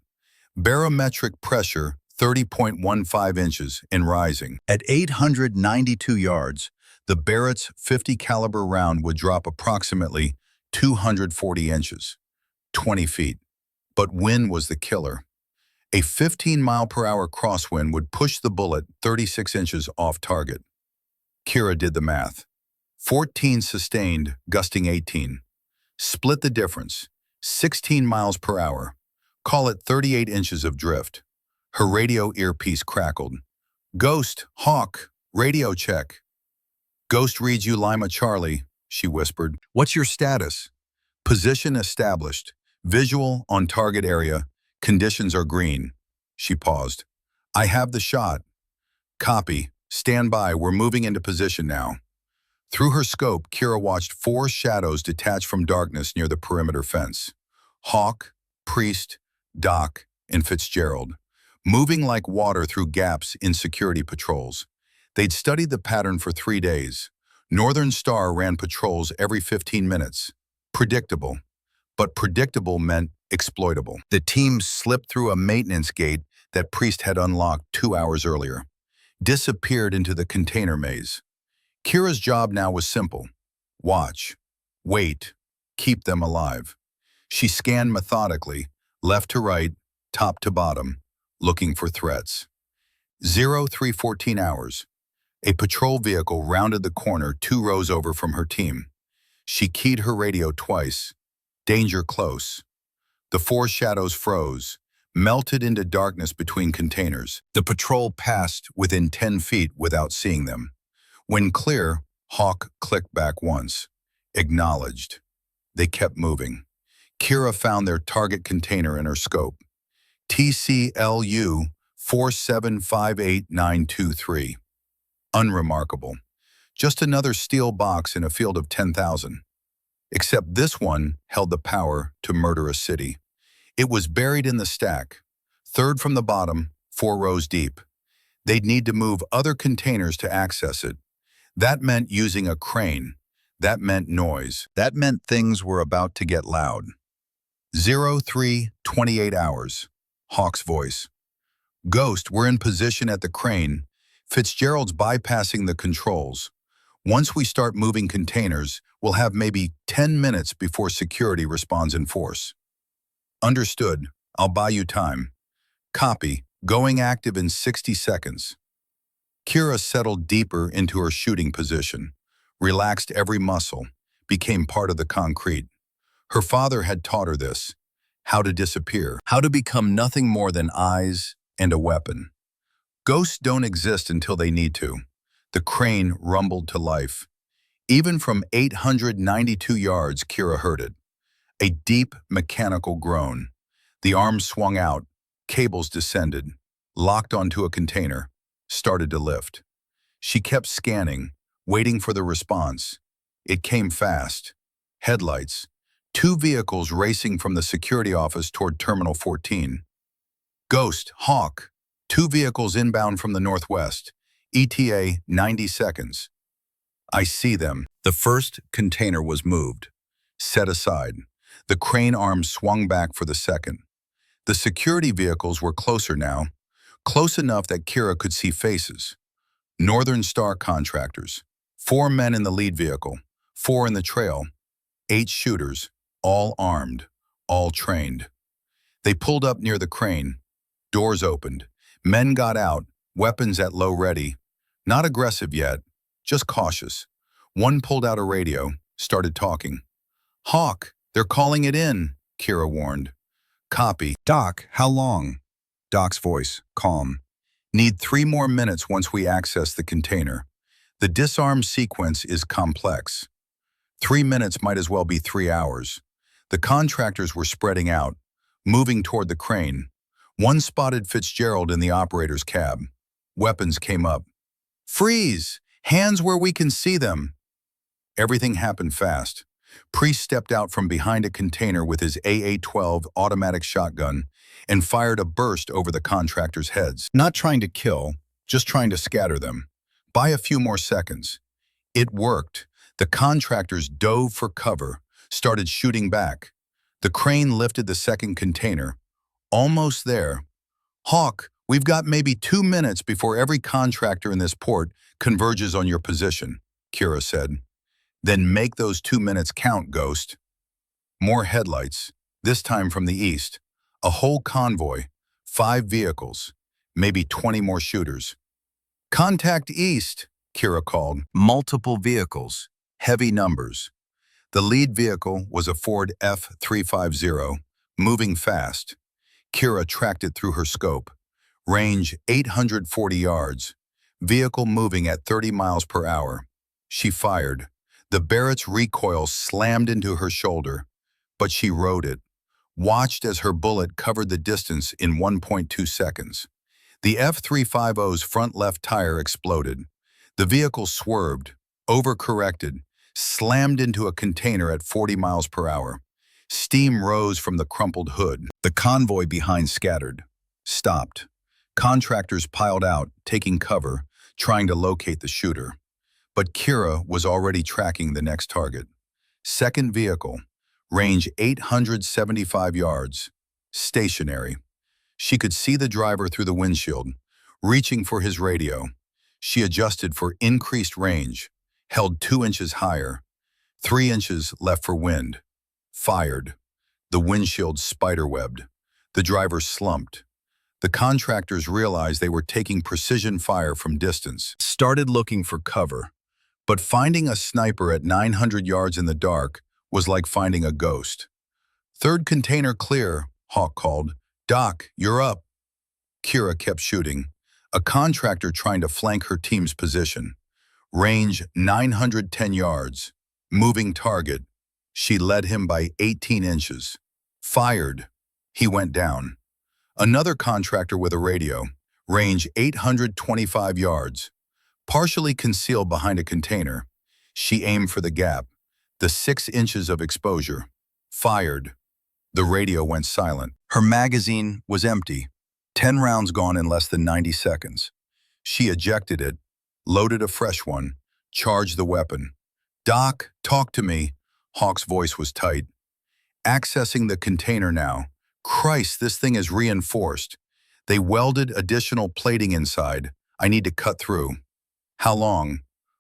Barometric pressure 30.15 inches and rising. At 892 yards, The Barrett's 50 caliber round would drop approximately 240 inches, 20 feet. But wind was the killer. A 15-mile-per-hour crosswind would push the bullet 36 inches off target. Kira did the math. 14 sustained, gusting 18. Split the difference. 16 miles per hour. Call it 38 inches of drift. Her radio earpiece crackled. "Ghost, Hawk, radio check." "Ghost reads you Lima Charlie," she whispered. "What's your status?" "Position established. Visual on target area. Conditions are green." She paused. "I have the shot." "Copy. Stand by. We're moving into position now." Through her scope, Kira watched 4 shadows detach from darkness near the perimeter fence. Hawk, Priest, Doc, and Fitzgerald, moving like water through gaps in security patrols. They'd studied the pattern for 3 days. Northern Star ran patrols every 15 minutes. Predictable. But predictable meant exploitable. The team slipped through a maintenance gate that Priest had unlocked 2 hours earlier, disappeared into the container maze. Kira's job now was simple. Watch, wait, keep them alive. She scanned methodically, left to right, top to bottom, looking for threats. 0314 hours. A patrol vehicle rounded the corner 2 rows over from her team. She keyed her radio twice. Danger close. The 4 shadows froze, melted into darkness between containers. The patrol passed within 10 feet without seeing them. When clear, Hawk clicked back once. Acknowledged. They kept moving. Kira found their target container in her scope. TCLU 4758923. Unremarkable. Just another steel box in a field of 10,000. Except this one held the power to murder a city. It was buried in the stack, 3rd from the bottom, 4 rows deep. They'd need to move other containers to access it. That meant using a crane. That meant noise. That meant things were about to get loud. 0328 hours. Hawk's voice. "Ghost, we're in position at the crane. Fitzgerald's bypassing the controls. Once we start moving containers, we'll have maybe 10 minutes before security responds in force." "Understood. I'll buy you time." "Copy. Going active in 60 seconds." Kira settled deeper into her shooting position, relaxed every muscle, became part of the concrete. Her father had taught her this: how to disappear, how to become nothing more than eyes and a weapon. Ghosts don't exist until they need to. The crane rumbled to life. Even from 892 yards, Kira heard it. A deep, mechanical groan. The arms swung out, cables descended, locked onto a container, started to lift. She kept scanning, waiting for the response. It came fast. Headlights. 2 vehicles racing from the security office toward Terminal 14. "Ghost, Hawk. 2 vehicles inbound from the northwest. ETA 90 seconds. "I see them." The first container was moved, set aside. The crane arms swung back for the second. The security vehicles were closer now, close enough that Kira could see faces. Northern Star contractors. 4 men in the lead vehicle, 4 in the trail. 8 shooters, all armed, all trained. They pulled up near the crane. Doors opened. Men got out, weapons at low ready. Not aggressive yet, just cautious. One pulled out a radio, started talking. "Hawk, they're calling it in," Kira warned. "Copy." "Doc, how long?" Doc's voice, calm. "Need 3 more minutes once we access the container. The disarm sequence is complex. 3 minutes might as well be 3 hours. The contractors were spreading out, moving toward the crane. One spotted Fitzgerald in the operator's cab. Weapons came up. "Freeze! Hands where we can see them!" Everything happened fast. Priest stepped out from behind a container with his AA-12 automatic shotgun and fired a burst over the contractors' heads. Not trying to kill, just trying to scatter them. Buy a few more seconds. It worked. The contractors dove for cover, started shooting back. The crane lifted the second container. Almost there. "Hawk, we've got maybe 2 minutes before every contractor in this port converges on your position." Kira said. Then make those 2 minutes count, Ghost. More headlights, this time from the east. A whole convoy, 5 vehicles, maybe 20 more shooters. Contact east, Kira called. Multiple vehicles, heavy numbers. The lead vehicle was a Ford F-350, moving fast. Kira tracked it through her scope. Range 840 yards. Vehicle moving at 30 miles per hour. She fired. The Barrett's recoil slammed into her shoulder, but she rode it, watched as her bullet covered the distance in 1.2 seconds. The F-350's front left tire exploded. The vehicle swerved, overcorrected, slammed into a container at 40 miles per hour. Steam rose from the crumpled hood. The convoy behind scattered, stopped. Contractors piled out, taking cover, trying to locate the shooter. But Kira was already tracking the next target. Second vehicle, range 875 yards, stationary. She could see the driver through the windshield, reaching for his radio. She adjusted for increased range, held 2 inches higher, 3 inches left for wind. Fired. The windshield spiderwebbed. The driver slumped. The contractors realized they were taking precision fire from distance, started looking for cover. But finding a sniper at 900 yards in the dark was like finding a ghost. Third container clear, Hawk called. Doc, you're up. Kira kept shooting. A contractor trying to flank her team's position. Range 910 yards. Moving target. She led him by 18 inches. Fired. He went down. Another contractor with a radio. Range 825 yards. Partially concealed behind a container, she aimed for the gap, the 6 inches of exposure. Fired. The radio went silent. Her magazine was empty, 10 rounds gone in less than 90 seconds. She ejected it, loaded a fresh one, charged the weapon. Doc, talk to me. Hawk's voice was tight. Accessing the container now. Christ, this thing is reinforced. They welded additional plating inside. I need to cut through. How long?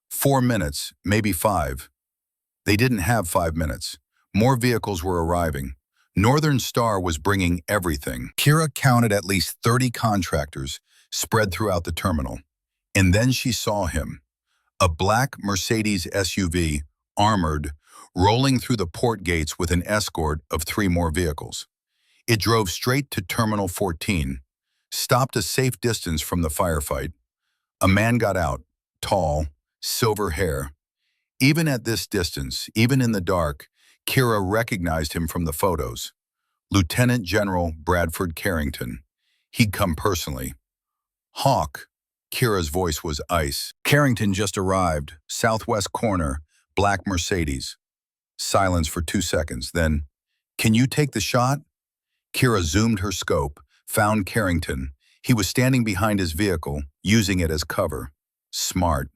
4 minutes, maybe 5. They didn't have 5 minutes. More vehicles were arriving. Northern Star was bringing everything. Kira counted at least 30 contractors spread throughout the terminal. And then she saw him. A black Mercedes SUV, armored, rolling through the port gates with an escort of 3 more vehicles. It drove straight to Terminal 14, stopped a safe distance from the firefight. A man got out. Tall, silver hair. Even at this distance, even in the dark, Kira recognized him from the photos. Lieutenant General Bradford Carrington. He'd come personally. Hawk. Kira's voice was ice. Carrington just arrived. Southwest corner, black Mercedes. Silence for 2 seconds, then, can you take the shot? Kira zoomed her scope, found Carrington. He was standing behind his vehicle, using it as cover. Smart.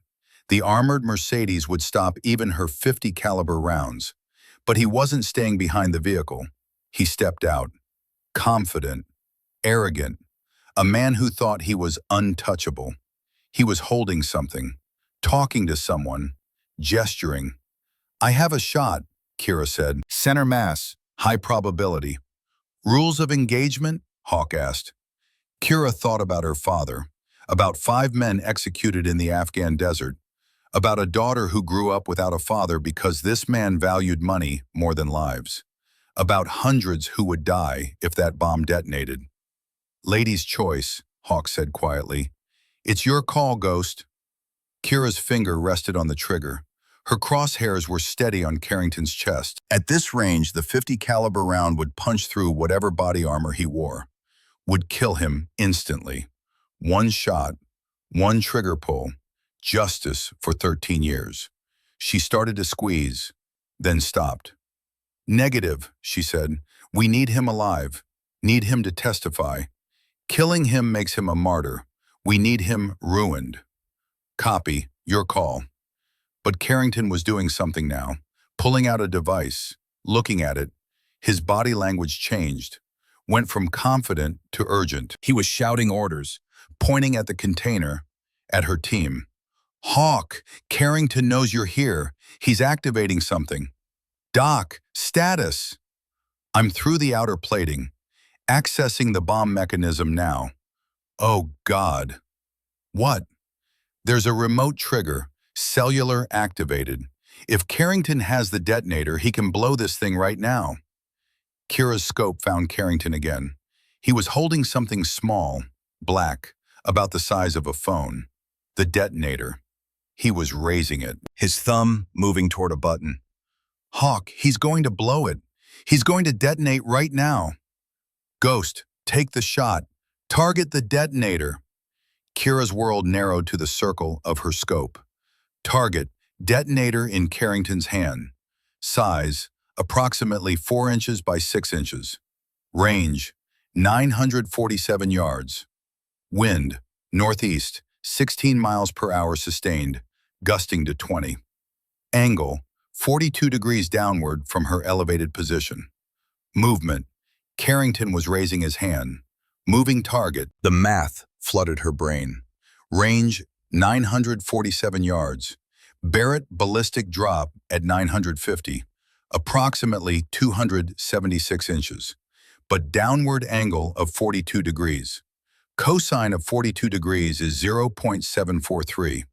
The armored Mercedes would stop even her .50 caliber rounds. But he wasn't staying behind the vehicle. He stepped out. Confident. Arrogant. A man who thought he was untouchable. He was holding something. Talking to someone. Gesturing. I have a shot, Kira said. Center mass. High probability. Rules of engagement? Hawk asked. Kira thought about her father. About 5 men executed in the Afghan desert. About a daughter who grew up without a father because this man valued money more than lives. About hundreds who would die if that bomb detonated. Lady's choice, Hawk said quietly. It's your call, Ghost. Kira's finger rested on the trigger. Her crosshairs were steady on Carrington's chest. At this range, the .50 caliber round would punch through whatever body armor he wore. Would kill him instantly. 1 shot, 1 trigger pull. Justice for 13 years. She started to squeeze, then stopped. Negative, she said. We need him alive. Need him to testify. Killing him makes him a martyr. We need him ruined. Copy, your call. But Carrington was doing something now, pulling out a device, looking at it. His body language changed, went from confident to urgent. He was shouting orders, pointing at the container, at her team. Hawk, Carrington knows you're here. He's activating something. Doc, status. I'm through the outer plating, accessing the bomb mechanism now. Oh, God. What? There's a remote trigger, cellular activated. If Carrington has the detonator, he can blow this thing right now. Kira's scope found Carrington again. He was holding something small, black, about the size of a phone. The detonator. He was raising it, his thumb moving toward a button. Hawk, he's going to blow it. He's going to detonate right now. Ghost, take the shot. Target the detonator. Kira's world narrowed to the circle of her scope. Target, detonator in Carrington's hand. Size, approximately 4 inches by 6 inches. Range, 947 yards. Wind, northeast, 16 miles per hour sustained, gusting to 20. Angle, 42 degrees downward from her elevated position. Movement, Carrington was raising his hand. Moving target, the math flooded her brain. Range, 947 yards. Barrett ballistic drop at 950, approximately 276 inches. But downward angle of 42 degrees. Cosine of 42 degrees is 0.743.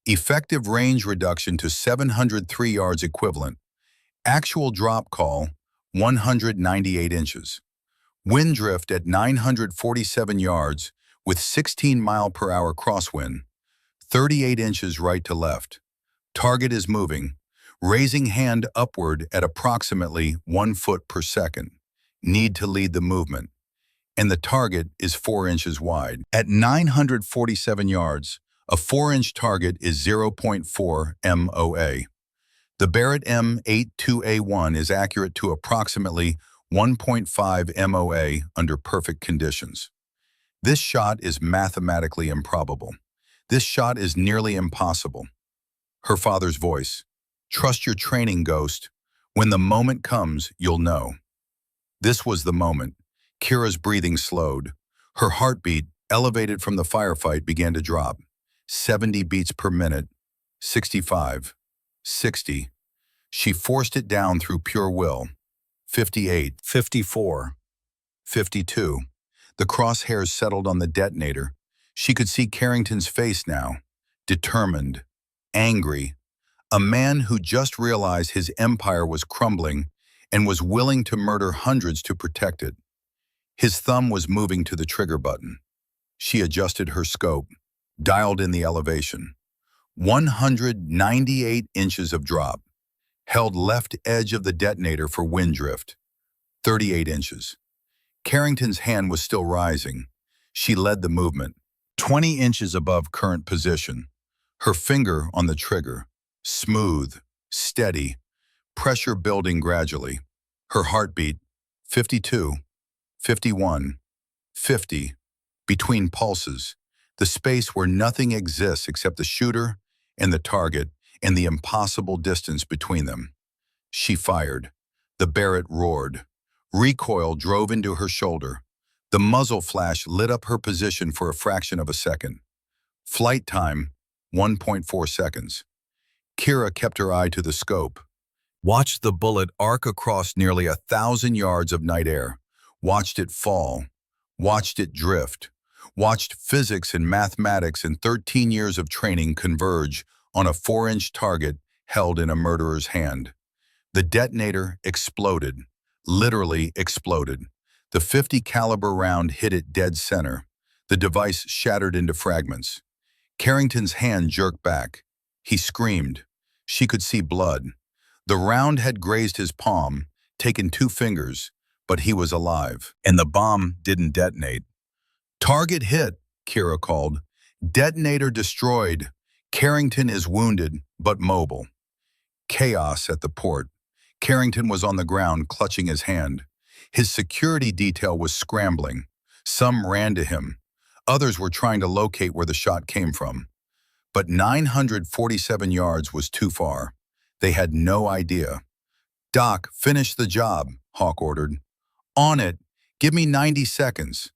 Effective range reduction to 703 yards equivalent. Actual drop call, 198 inches. Wind drift at 947 yards with 16 mile per hour crosswind, 38 inches right to left. Target is moving, raising hand upward at approximately 1 foot per second. Need to lead the movement. And the target is 4 inches wide. At 947 yards, a 4-inch target is 0.4 MOA. The Barrett M82A1 is accurate to approximately 1.5 MOA under perfect conditions. This shot is mathematically improbable. This shot is nearly impossible. Her father's voice. Trust your training, Ghost. When the moment comes, you'll know. This was the moment. Kira's breathing slowed. Her heartbeat, elevated from the firefight, began to drop. 70 beats per minute. 65. 60. She forced it down through pure will. 58. 54. 52. The crosshairs settled on the detonator. She could see Carrington's face now. Determined. Angry. A man who just realized his empire was crumbling and was willing to murder hundreds to protect it. His thumb was moving to the trigger button. She adjusted her scope, dialed in the elevation. 198 inches of drop. Held left edge of the detonator for wind drift. 38 inches. Carrington's hand was still rising. She led the movement. 20 inches above current position. Her finger on the trigger. Smooth, steady, pressure building gradually. Her heartbeat, 52, 51, 50, between pulses, the space where nothing exists except the shooter and the target and the impossible distance between them. She fired. The Barrett roared. Recoil drove into her shoulder. The muzzle flash lit up her position for a fraction of a second. Flight time, 1.4 seconds. Kira kept her eye to the scope. Watched the bullet arc across nearly 1,000 yards of night air. Watched it fall. Watched it drift. Watched physics and mathematics and 13 years of training converge on a 4-inch target held in a murderer's hand. The detonator exploded. Literally exploded. The 50 caliber round hit it dead center. The device shattered into fragments. Carrington's hand jerked back. He screamed. She could see blood. The round had grazed his palm, taken 2 fingers, but he was alive. And the bomb didn't detonate. Target hit, Kira called. Detonator destroyed. Carrington is wounded, but mobile. Chaos at the port. Carrington was on the ground, clutching his hand. His security detail was scrambling. Some ran to him. Others were trying to locate where the shot came from. But 947 yards was too far. They had no idea. Doc, finish the job, Hawk ordered. On it. Give me 90 seconds.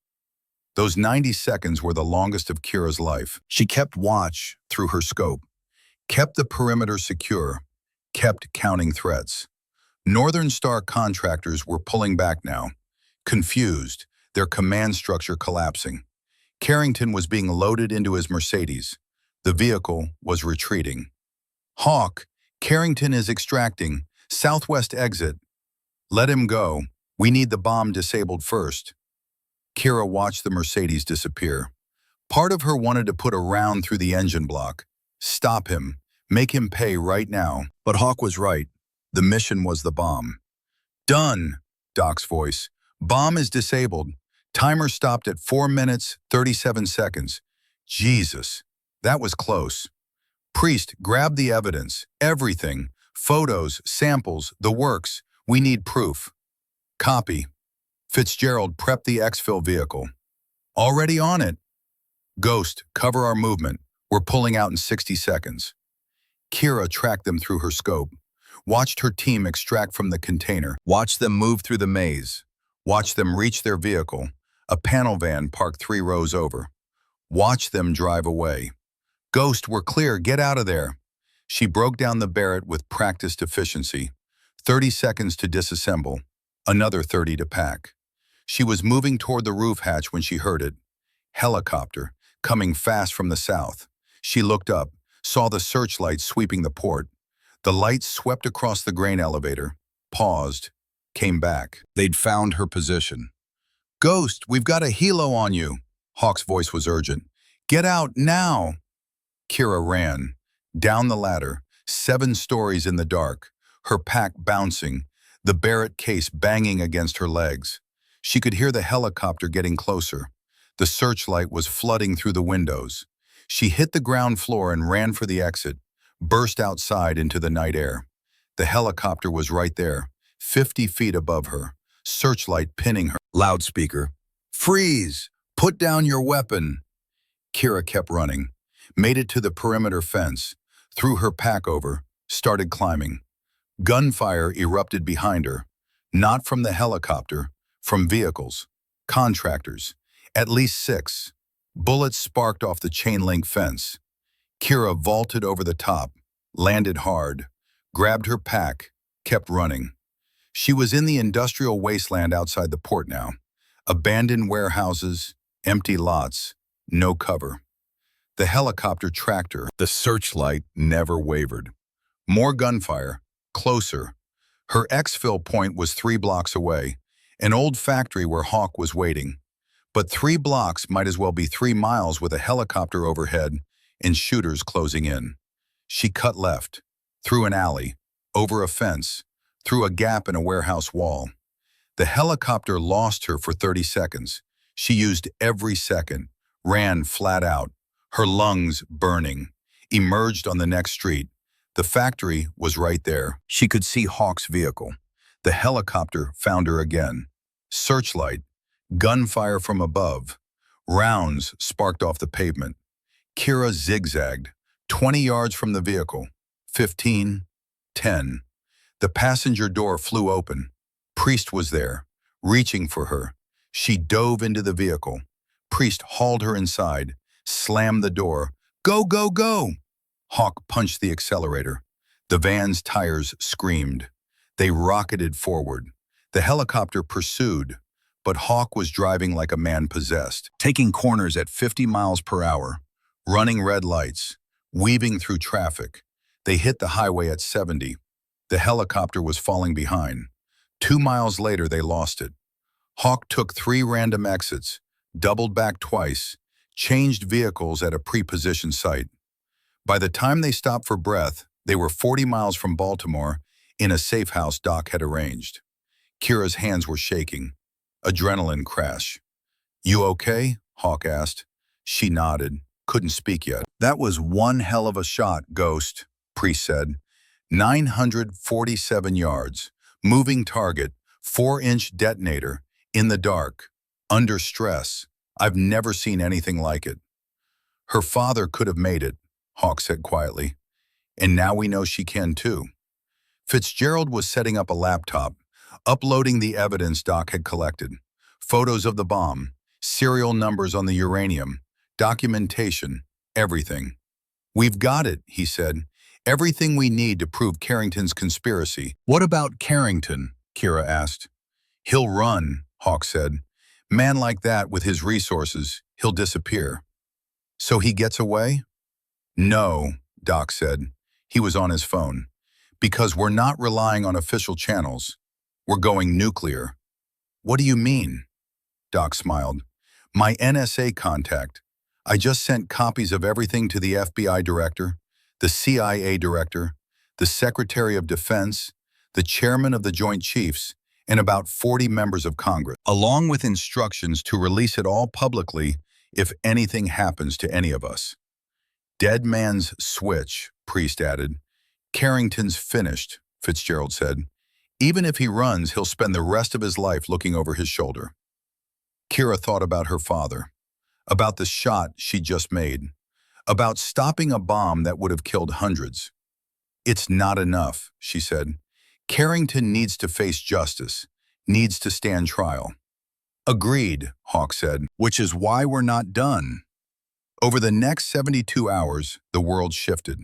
Those 90 seconds were the longest of Kira's life. She kept watch through her scope, kept the perimeter secure, kept counting threats. Northern Star contractors were pulling back now, confused, their command structure collapsing. Carrington was being loaded into his Mercedes. The vehicle was retreating. Hawk, Carrington is extracting. Southwest exit. Let him go. We need the bomb disabled first. Kira watched the Mercedes disappear. Part of her wanted to put a round through the engine block. Stop him. Make him pay right now. But Hawk was right. The mission was the bomb. Done, Doc's voice. Bomb is disabled. Timer stopped at 4 minutes, 37 seconds. Jesus, that was close. Priest, grab the evidence. Everything. Photos, samples, the works. We need proof. Copy. Fitzgerald, prep the exfil vehicle. Already on it. Ghost, cover our movement. We're pulling out in 60 seconds. Kira tracked them through her scope. Watched her team extract from the container. Watched them move through the maze. Watched them reach their vehicle, a panel van parked 3 rows over. Watched them drive away. Ghost, we're clear. Get out of there. She broke down the Barrett with practiced efficiency. 30 seconds to disassemble. Another 30 to pack. She was moving toward the roof hatch when she heard it. Helicopter, coming fast from the south. She looked up, saw the searchlight sweeping the port. The lights swept across the grain elevator, paused, came back. They'd found her position. Ghost, we've got a helo on you. Hawk's voice was urgent. Get out now. Kira ran. Down the ladder, 7 stories in the dark, her pack bouncing, the Barrett case banging against her legs. She could hear the helicopter getting closer. The searchlight was flooding through the windows. She hit the ground floor and ran for the exit, burst outside into the night air. The helicopter was right there, 50 feet above her, searchlight pinning her. Loudspeaker. Freeze! Put down your weapon! Kira kept running, made it to the perimeter fence, threw her pack over, started climbing. Gunfire erupted behind her, not from the helicopter, from vehicles, contractors, at least 6. Bullets sparked off the chain-link fence. Kira vaulted over the top, landed hard, grabbed her pack, kept running. She was in the industrial wasteland outside the port now. Abandoned warehouses, empty lots, no cover. The helicopter tracked her. The searchlight never wavered. More gunfire, closer. Her exfil point was 3 blocks away, an old factory where Hawk was waiting. But 3 blocks might as well be 3 miles with a helicopter overhead and shooters closing in. She cut left, through an alley, over a fence, through a gap in a warehouse wall. The helicopter lost her for 30 seconds. She used every second, ran flat out, her lungs burning, emerged on the next street. The factory was right there. She could see Hawk's vehicle. The helicopter found her again. Searchlight, gunfire from above. Rounds sparked off the pavement. Kira zigzagged, 20 yards from the vehicle. 15, 10. The passenger door flew open. Priest was there, reaching for her. She dove into the vehicle. Priest hauled her inside, slammed the door. Go, go, go! Hawk punched the accelerator. The van's tires screamed. They rocketed forward. The helicopter pursued, but Hawk was driving like a man possessed, taking corners at 50 miles per hour, running red lights, weaving through traffic. They hit the highway at 70. The helicopter was falling behind. 2 miles later, they lost it. Hawk took 3 random exits, doubled back twice, changed vehicles at a pre-positioned site. By the time they stopped for breath, they were 40 miles from Baltimore in a safe house Doc had arranged. Kira's hands were shaking. Adrenaline crash. You okay? Hawk asked. She nodded, couldn't speak yet. That was one hell of a shot, Ghost, Priest said. 947 yards. Moving target, 4-inch detonator, in the dark, under stress. I've never seen anything like it. Her father could have made it, Hawk said quietly. And now we know she can too. Fitzgerald was setting up a laptop, uploading the evidence Doc had collected. Photos of the bomb, Serial numbers on the uranium, documentation, everything. We've got it, he said. Everything we need to prove Carrington's conspiracy. What about Carrington? Kira asked. He'll run, Hawk said. Man like that with his resources, he'll disappear. So he gets away? No, Doc said. He was on his phone. Because we're not relying on official channels. We're going nuclear. What do you mean? Doc smiled. My NSA contact. I just sent copies of everything to the FBI director, the CIA director, the Secretary of Defense, the chairman of the Joint Chiefs, and about 40 members of Congress, along with instructions to release it all publicly if anything happens to any of us. Dead man's switch, Priest added. Carrington's finished, Fitzgerald said. Even if he runs, he'll spend the rest of his life looking over his shoulder. Kira thought about her father, about the shot she just made, about stopping a bomb that would have killed hundreds. It's not enough, she said. Carrington needs to face justice, needs to stand trial. Agreed, Hawk said, which is why we're not done. Over the next 72 hours, the world shifted.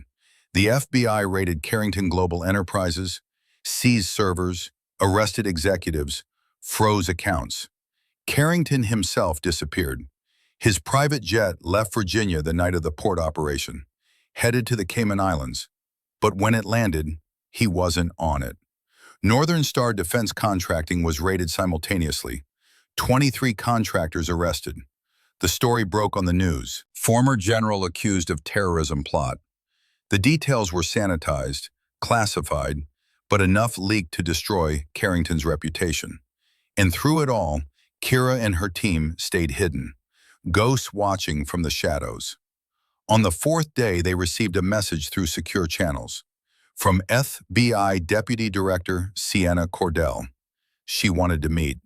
The FBI raided Carrington Global Enterprises, seized servers, arrested executives, froze accounts. Carrington himself disappeared. His private jet left Virginia the night of the port operation, headed to the Cayman Islands. But when it landed, he wasn't on it. Northern Star Defense Contracting was raided simultaneously. 23 contractors arrested. The story broke on the news. Former general accused of terrorism plot. The details were sanitized, classified, but enough leaked to destroy Carrington's reputation. And through it all, Kira and her team stayed hidden, ghosts watching from the shadows. On the fourth day, they received a message through secure channels from FBI Deputy Director Sienna Cordell. She wanted to meet.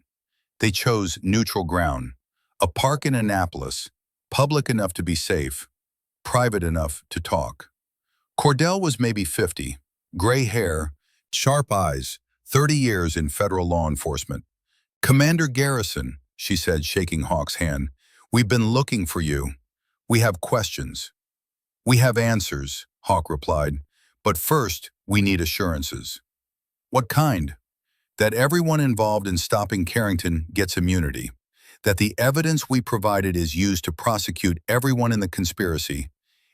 They chose neutral ground, a park in Annapolis, public enough to be safe, private enough to talk. Cordell was maybe 50, gray hair, sharp eyes, 30 years in federal law enforcement. Commander Garrison, she said, shaking Hawk's hand, we've been looking for you. We have questions. We have answers, Hawk replied, but first we need assurances. What kind? That everyone involved in stopping Carrington gets immunity, that the evidence we provided is used to prosecute everyone in the conspiracy,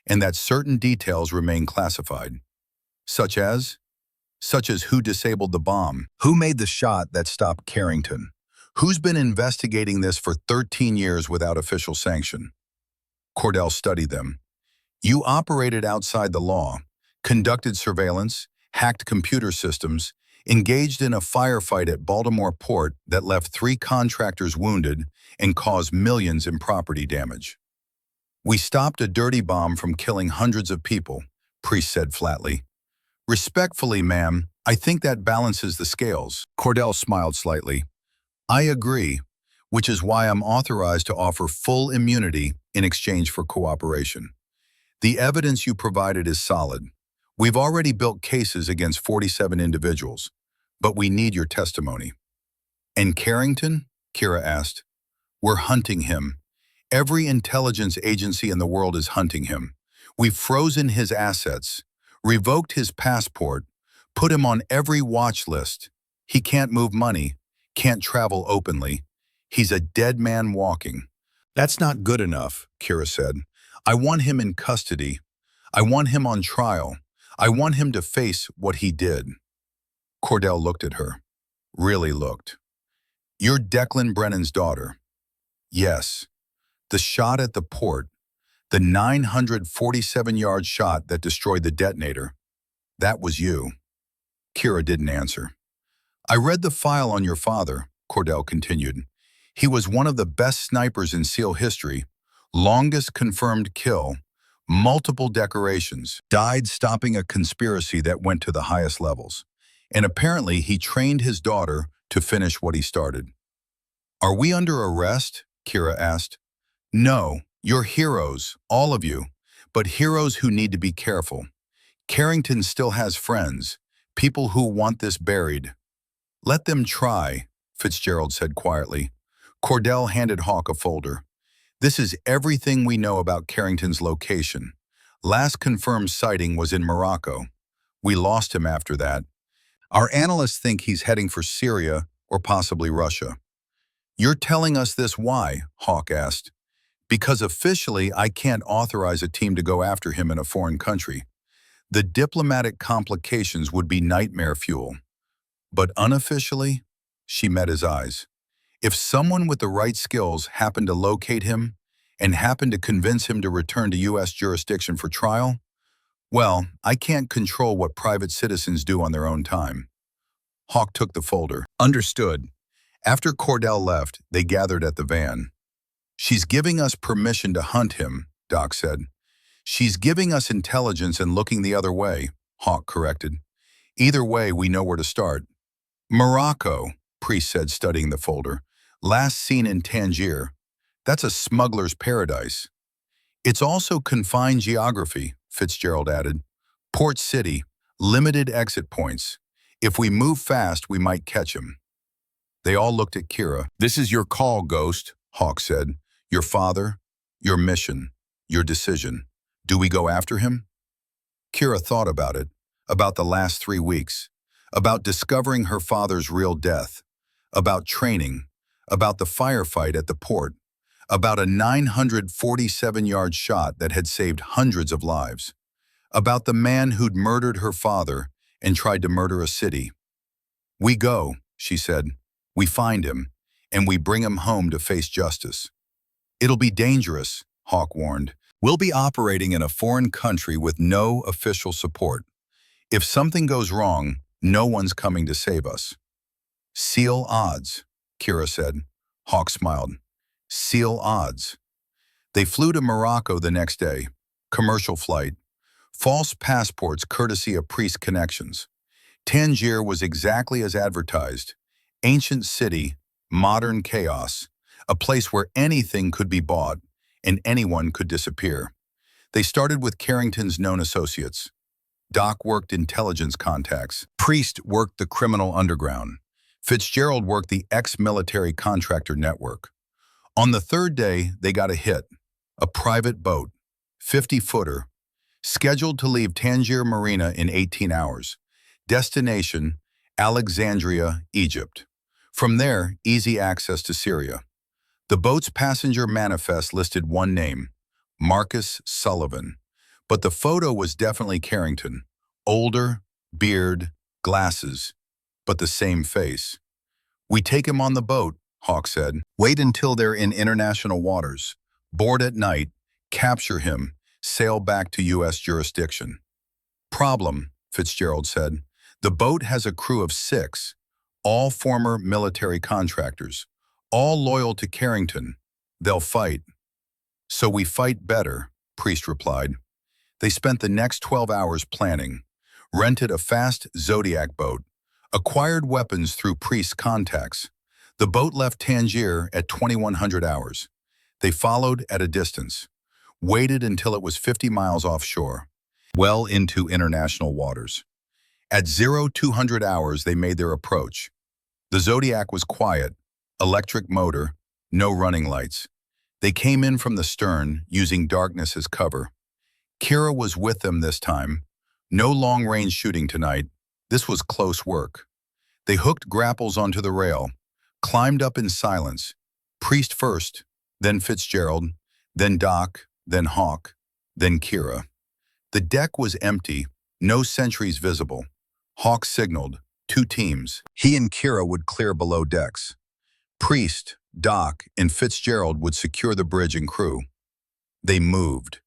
and that certain details remain classified. Such as who disabled the bomb, who made the shot that stopped Carrington, who's been investigating this for 13 years without official sanction. Cordell studied them. You operated outside the law, conducted surveillance, hacked computer systems, engaged in a firefight at Baltimore Port that left 3 contractors wounded and caused millions in property damage. We stopped a dirty bomb from killing hundreds of people, Priest said flatly. Respectfully, ma'am, I think that balances the scales. Cordell smiled slightly. I agree, which is why I'm authorized to offer full immunity in exchange for cooperation. The evidence you provided is solid. We've already built cases against 47 individuals, but we need your testimony. And Carrington? Kira asked. We're hunting him. Every intelligence agency in the world is hunting him. We've frozen his assets, revoked his passport, put him on every watch list. He can't move money, can't travel openly. He's a dead man walking. That's not good enough, Kira said. I want him in custody. I want him on trial. I want him to face what he did. Cordell looked at her. Really looked. You're Declan Brennan's daughter. Yes. The shot at the port, the 947-yard shot that destroyed the detonator, that was you. Kira didn't answer. I read the file on your father, Cordell continued. He was one of the best snipers in SEAL history, longest confirmed kill, multiple decorations, died stopping a conspiracy that went to the highest levels. And apparently he trained his daughter to finish what he started. Are we under arrest? Kira asked. No, you're heroes, all of you, but heroes who need to be careful. Carrington still has friends, people who want this buried. Let them try, Fitzgerald said quietly. Cordell handed Hawk a folder. This is everything we know about Carrington's location. Last confirmed sighting was in Morocco. We lost him after that. Our analysts think he's heading for Syria or possibly Russia. You're telling us this why? Hawk asked. Because officially I can't authorize a team to go after him in a foreign country. The diplomatic complications would be nightmare fuel. But unofficially, she met his eyes. If someone with the right skills happened to locate him and happened to convince him to return to U.S. jurisdiction for trial, well, I can't control what private citizens do on their own time. Hawk took the folder. Understood. After Cordell left, they gathered at the van. She's giving us permission to hunt him, Doc said. She's giving us intelligence and looking the other way, Hawk corrected. Either way, we know where to start. Morocco, Priest said, studying the folder. Last seen in Tangier. That's a smuggler's paradise. It's also confined geography, Fitzgerald added. Port City, limited exit points. If we move fast, we might catch him. They all looked at Kira. This is your call, Ghost, Hawk said. Your father, your mission, your decision. Do we go after him? Kira thought about it, about the last 3 weeks, about discovering her father's real death, about training, about the firefight at the port, about a 947-yard shot that had saved hundreds of lives, about the man who'd murdered her father and tried to murder a city. We go, she said. We find him, and we bring him home to face justice. It'll be dangerous, Hawk warned. We'll be operating in a foreign country with no official support. If something goes wrong, no one's coming to save us. Seal odds, Kira said. Hawk smiled. Seal odds. They flew to Morocco the next day. Commercial flight. False passports courtesy of Priest connections. Tangier was exactly as advertised. Ancient city, modern chaos. A place where anything could be bought and anyone could disappear. They started with Carrington's known associates. Doc worked intelligence contacts. Priest worked the criminal underground. Fitzgerald worked the ex-military contractor network. On the third day, they got a hit. A private boat, 50-footer, scheduled to leave Tangier Marina in 18 hours. Destination, Alexandria, Egypt. From there, easy access to Syria. The boat's passenger manifest listed one name, Marcus Sullivan. But the photo was definitely Carrington. Older, beard, glasses, but the same face. We take him on the boat, Hawk said. Wait until they're in international waters. Board at night, capture him, sail back to U.S. jurisdiction. Problem, Fitzgerald said. The boat has a crew of 6, all former military contractors, all loyal to Carrington. They'll fight. So we fight better, Priest replied. They spent the next 12 hours planning, rented a fast Zodiac boat, acquired weapons through Priest's contacts. The boat left Tangier at 2100 hours. They followed at a distance, waited until it was 50 miles offshore, well into international waters. At 0200 hours, they made their approach. The Zodiac was quiet, electric motor, no running lights. They came in from the stern, using darkness as cover. Kira was with them this time. No long-range shooting tonight. This was close work. They hooked grapples onto the rail, climbed up in silence. Priest first, then Fitzgerald, then Doc, then Hawk, then Kira. The deck was empty, no sentries visible. Hawk signaled, 2 teams. He and Kira would clear below decks. Priest, Doc, and Fitzgerald would secure the bridge and crew. They moved.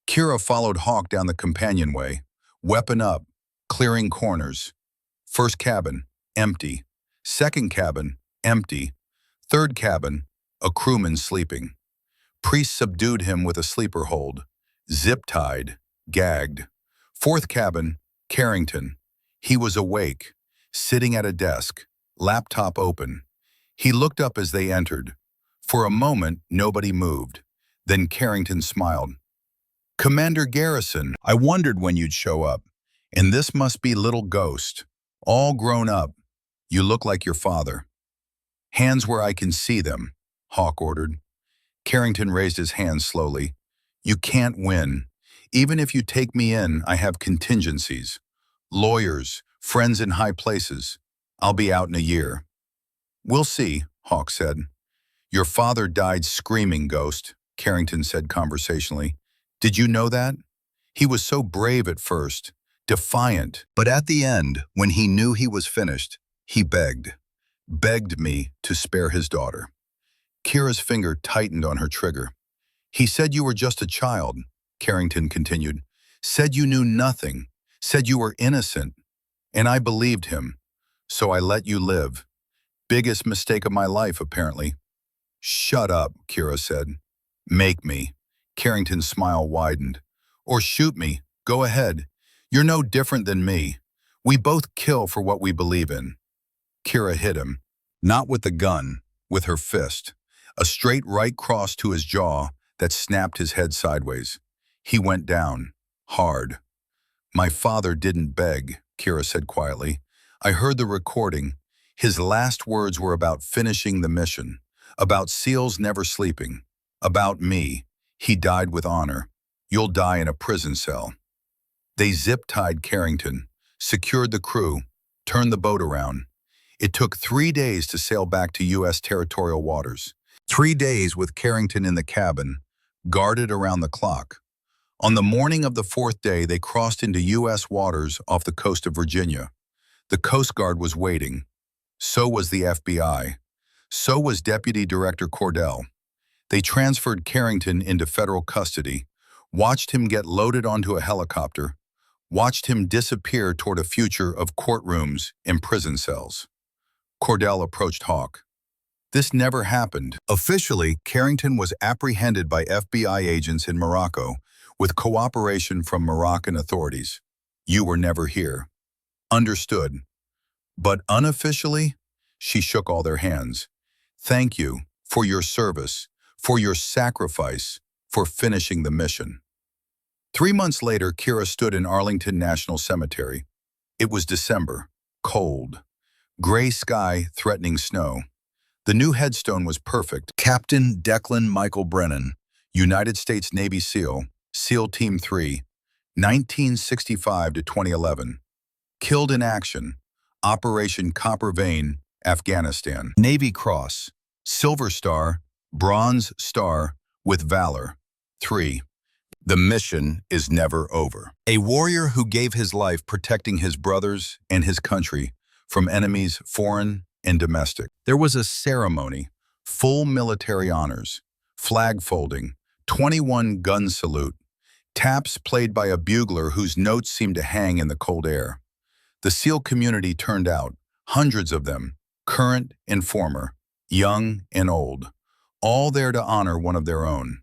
Kira followed Hawk down the companionway, weapon up, clearing corners. First cabin, empty. Second cabin, empty. Third cabin, a crewman sleeping. Priest subdued him with a sleeper hold. Zip-tied, gagged. Fourth cabin, Carrington. He was awake, sitting at a desk, laptop open. He looked up as they entered. For a moment, nobody moved. Then Carrington smiled. Commander Garrison, I wondered when you'd show up. And this must be little Ghost. All grown up. You look like your father. Hands where I can see them. Hawk ordered. Carrington raised his hand slowly. You can't win. Even if you take me in, I have contingencies. Lawyers, friends in high places. I'll be out in a year. We'll see, Hawk said. Your father died screaming, Ghost, Carrington said conversationally. Did you know that? He was so brave at first, defiant. But at the end, when he knew he was finished, he begged me to spare his daughter. Kira's finger tightened on her trigger. He said you were just a child, Carrington continued. Said you knew nothing. Said you were innocent. And I believed him. So I let you live. Biggest mistake of my life, apparently. Shut up, Kira said. Make me. Carrington's smile widened. Or shoot me. Go ahead. You're no different than me. We both kill for what we believe in. Kira hit him. Not with the gun, with her fist. A straight right cross to his jaw that snapped his head sideways. He went down. Hard. My father didn't beg, Kira said quietly. I heard the recording. His last words were about finishing the mission. About SEALs never sleeping. About me. He died with honor. You'll die in a prison cell. They zip-tied Carrington, secured the crew, turned the boat around. It took 3 days to sail back to U.S. territorial waters. 3 days with Carrington in the cabin, guarded around the clock. On the morning of the 4th day, they crossed into U.S. waters off the coast of Virginia. The Coast Guard was waiting. So was the FBI. So was Deputy Director Cordell. They transferred Carrington into federal custody, watched him get loaded onto a helicopter, watched him disappear toward a future of courtrooms and prison cells. Cordell approached Hawk. This never happened. Officially, Carrington was apprehended by FBI agents in Morocco with cooperation from Moroccan authorities. You were never here. Understood. But unofficially, she shook all their hands. Thank you for your service, for your sacrifice, for finishing the mission. 3 months later, Kira stood in Arlington National Cemetery. It was December, cold. Gray sky, threatening snow. The new headstone was perfect. Captain Declan Michael Brennan, United States Navy SEAL, SEAL Team 3, 1965 to 2011. Killed in action, Operation Copper Vein, Afghanistan. Navy Cross, Silver Star, Bronze Star, with Valor. 3. The mission is never over. A warrior who gave his life protecting his brothers and his country from enemies foreign and domestic. There was a ceremony, full military honors, flag folding, 21 gun salute, taps played by a bugler whose notes seemed to hang in the cold air. The SEAL community turned out, hundreds of them, current and former, young and old, all there to honor one of their own.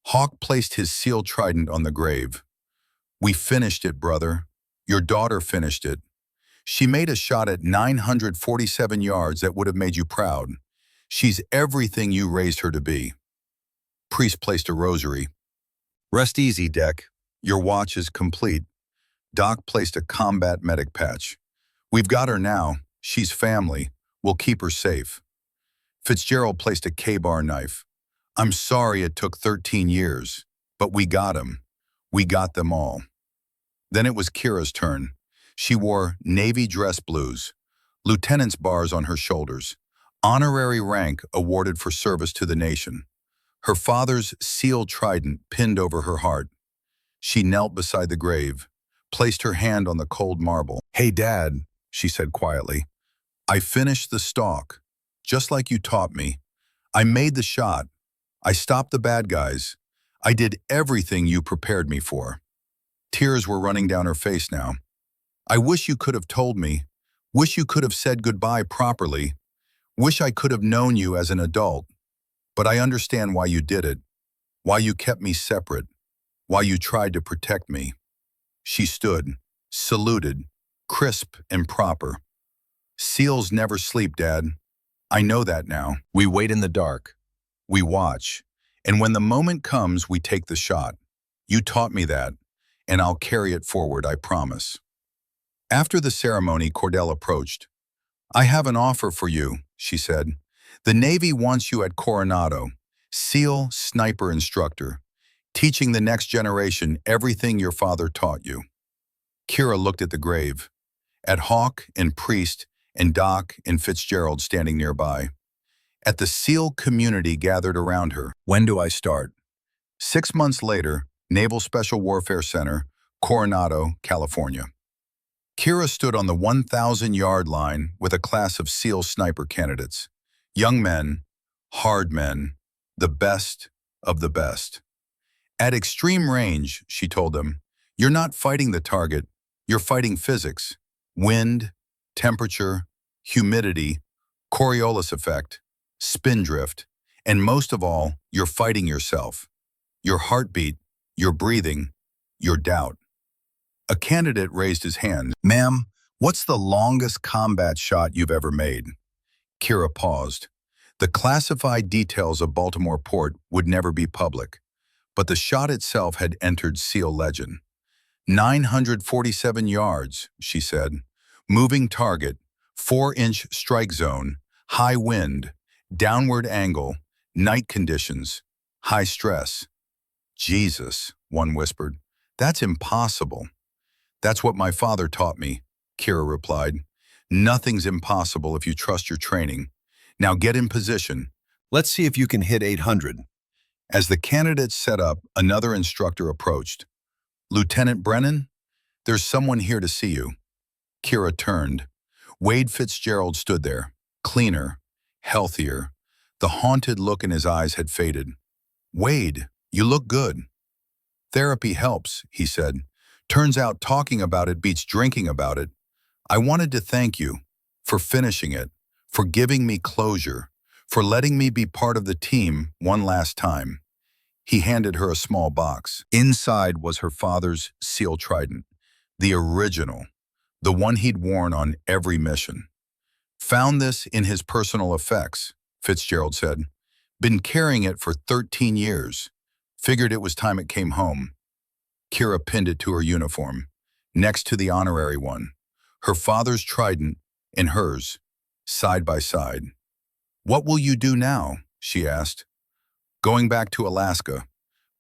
Hawk placed his SEAL trident on the grave. We finished it, brother. Your daughter finished it. She made a shot at 947 yards that would have made you proud. She's everything you raised her to be. Priest placed a rosary. Rest easy, Deck. Your watch is complete. Doc placed a combat medic patch. We've got her now. She's family. We'll keep her safe. Fitzgerald placed a K-bar knife. I'm sorry it took 13 years, but we got him. We got them all. Then it was Kira's turn. She wore Navy dress blues, lieutenant's bars on her shoulders, honorary rank awarded for service to the nation. Her father's SEAL trident pinned over her heart. She knelt beside the grave, placed her hand on the cold marble. Hey, Dad, she said quietly. I finished the stalk, just like you taught me. I made the shot. I stopped the bad guys. I did everything you prepared me for. Tears were running down her face now. I wish you could have told me. Wish you could have said goodbye properly. Wish I could have known you as an adult. But I understand why you did it. Why you kept me separate. Why you tried to protect me. She stood, saluted, crisp and proper. SEALs never sleep, Dad. I know that now. We wait in the dark. We watch. And when the moment comes, we take the shot. You taught me that, and I'll carry it forward, I promise. After the ceremony, Cordell approached. I have an offer for you, she said. The Navy wants you at Coronado, SEAL sniper instructor, teaching the next generation everything your father taught you. Kira looked at the grave, at Hawk and Priest and Doc and Fitzgerald standing nearby. At the SEAL community gathered around her. When do I start? 6 months later, Naval Special Warfare Center, Coronado, California. Kira stood on the 1,000-yard line with a class of SEAL sniper candidates. Young men, hard men, the best of the best. At extreme range, she told them, you're not fighting the target, you're fighting physics. Wind, temperature, humidity, Coriolis effect, spin drift, and most of all, you're fighting yourself. Your heartbeat, your breathing, your doubt. A candidate raised his hand. Ma'am, what's the longest combat shot you've ever made? Kira paused. The classified details of Baltimore Port would never be public, but the shot itself had entered SEAL legend. 947 yards, she said. Moving target, 4-inch strike zone, high wind, downward angle, night conditions, high stress. Jesus, one whispered. That's impossible. That's what my father taught me, Kira replied. Nothing's impossible if you trust your training. Now get in position. Let's see if you can hit 800. As the candidates set up, another instructor approached. Lieutenant Brennan, there's someone here to see you. Kira turned. Wade Fitzgerald stood there, cleaner, healthier. The haunted look in his eyes had faded. Wade, you look good. Therapy helps, he said. Turns out talking about it beats drinking about it. I wanted to thank you for finishing it, for giving me closure, for letting me be part of the team one last time. He handed her a small box. Inside was her father's SEAL trident, the original, the one he'd worn on every mission. Found this in his personal effects, Fitzgerald said. Been carrying it for 13 years. Figured it was time it came home. Kira pinned it to her uniform, next to the honorary one, her father's trident and hers, side by side. What will you do now? She asked. Going back to Alaska,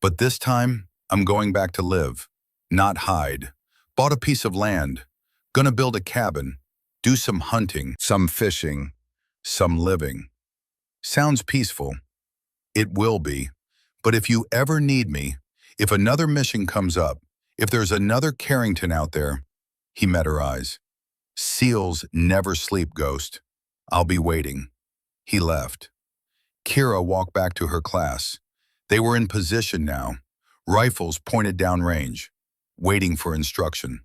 but this time I'm going back to live, not hide. Bought a piece of land, gonna build a cabin, do some hunting, some fishing, some living. Sounds peaceful. It will be, but if you ever need me, if another mission comes up, if there's another Carrington out there, he met her eyes. SEALs never sleep, Ghost. I'll be waiting. He left. Kira walked back to her class. They were in position now, rifles pointed downrange, waiting for instruction.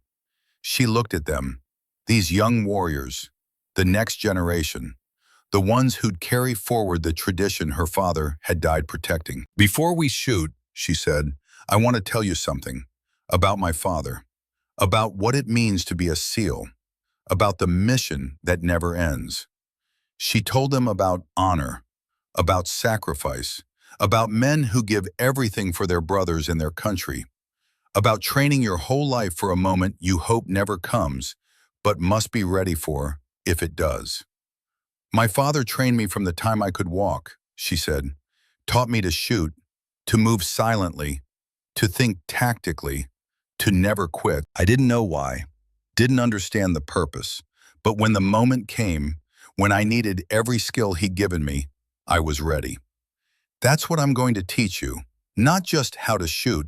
She looked at them, these young warriors, the next generation, the ones who'd carry forward the tradition her father had died protecting. Before we shoot, she said, I want to tell you something about my father, about what it means to be a SEAL, about the mission that never ends. She told them about honor, about sacrifice, about men who give everything for their brothers and their country, about training your whole life for a moment you hope never comes, but must be ready for if it does. My father trained me from the time I could walk, she said, taught me to shoot, to move silently, to think tactically, to never quit. I didn't know why, didn't understand the purpose, but when the moment came, when I needed every skill he'd given me, I was ready. That's what I'm going to teach you, not just how to shoot,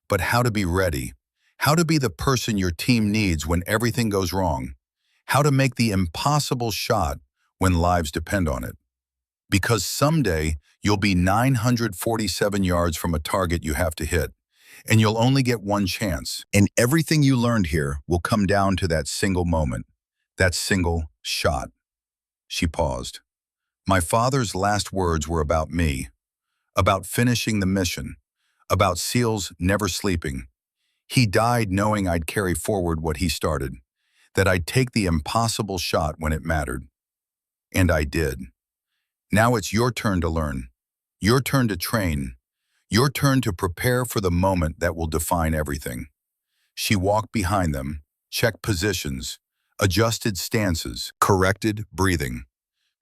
but how to be ready, how to be the person your team needs when everything goes wrong, how to make the impossible shot when lives depend on it. Because someday you'll be 947 yards from a target you have to hit, and you'll only get one chance. And everything you learned here will come down to that single moment, that single shot. She paused. My father's last words were about me, about finishing the mission, about SEALs never sleeping. He died knowing I'd carry forward what he started, that I'd take the impossible shot when it mattered. And I did. Now it's your turn to learn, your turn to train, your turn to prepare for the moment that will define everything. She walked behind them, checked positions, adjusted stances, corrected breathing.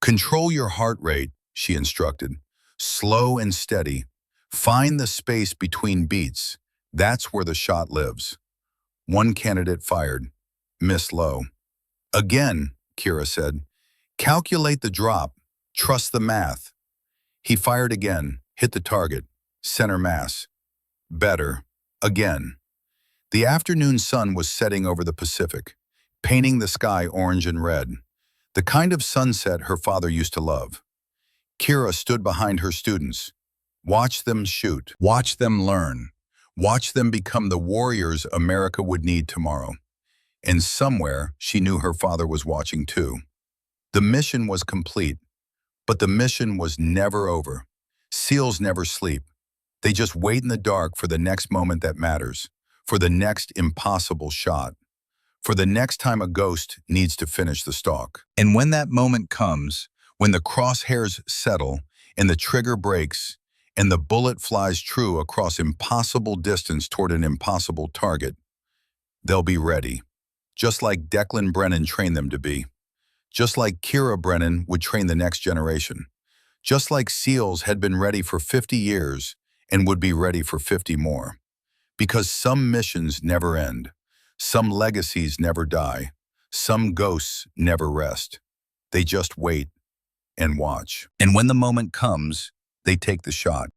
Control your heart rate, she instructed. Slow and steady. Find the space between beats. That's where the shot lives. One candidate fired. Missed low. Again, Kira said. Calculate the drop. Trust the math. He fired again. Hit the target. Center mass. Better. Again. The afternoon sun was setting over the Pacific, painting the sky orange and red. The kind of sunset her father used to love. Kira stood behind her students. Watch them shoot. Watch them learn. Watch them become the warriors America would need tomorrow. And somewhere, she knew her father was watching too. The mission was complete, but the mission was never over. SEALs never sleep. They just wait in the dark for the next moment that matters, for the next impossible shot, for the next time a ghost needs to finish the stalk. And when that moment comes, when the crosshairs settle and the trigger breaks and the bullet flies true across impossible distance toward an impossible target, they'll be ready, just like Declan Brennan trained them to be, just like Kira Brennan would train the next generation, just like SEALs had been ready for 50 years and would be ready for 50 more. Because some missions never end, some legacies never die, some ghosts never rest. They just wait and watch. And when the moment comes, they take the shot.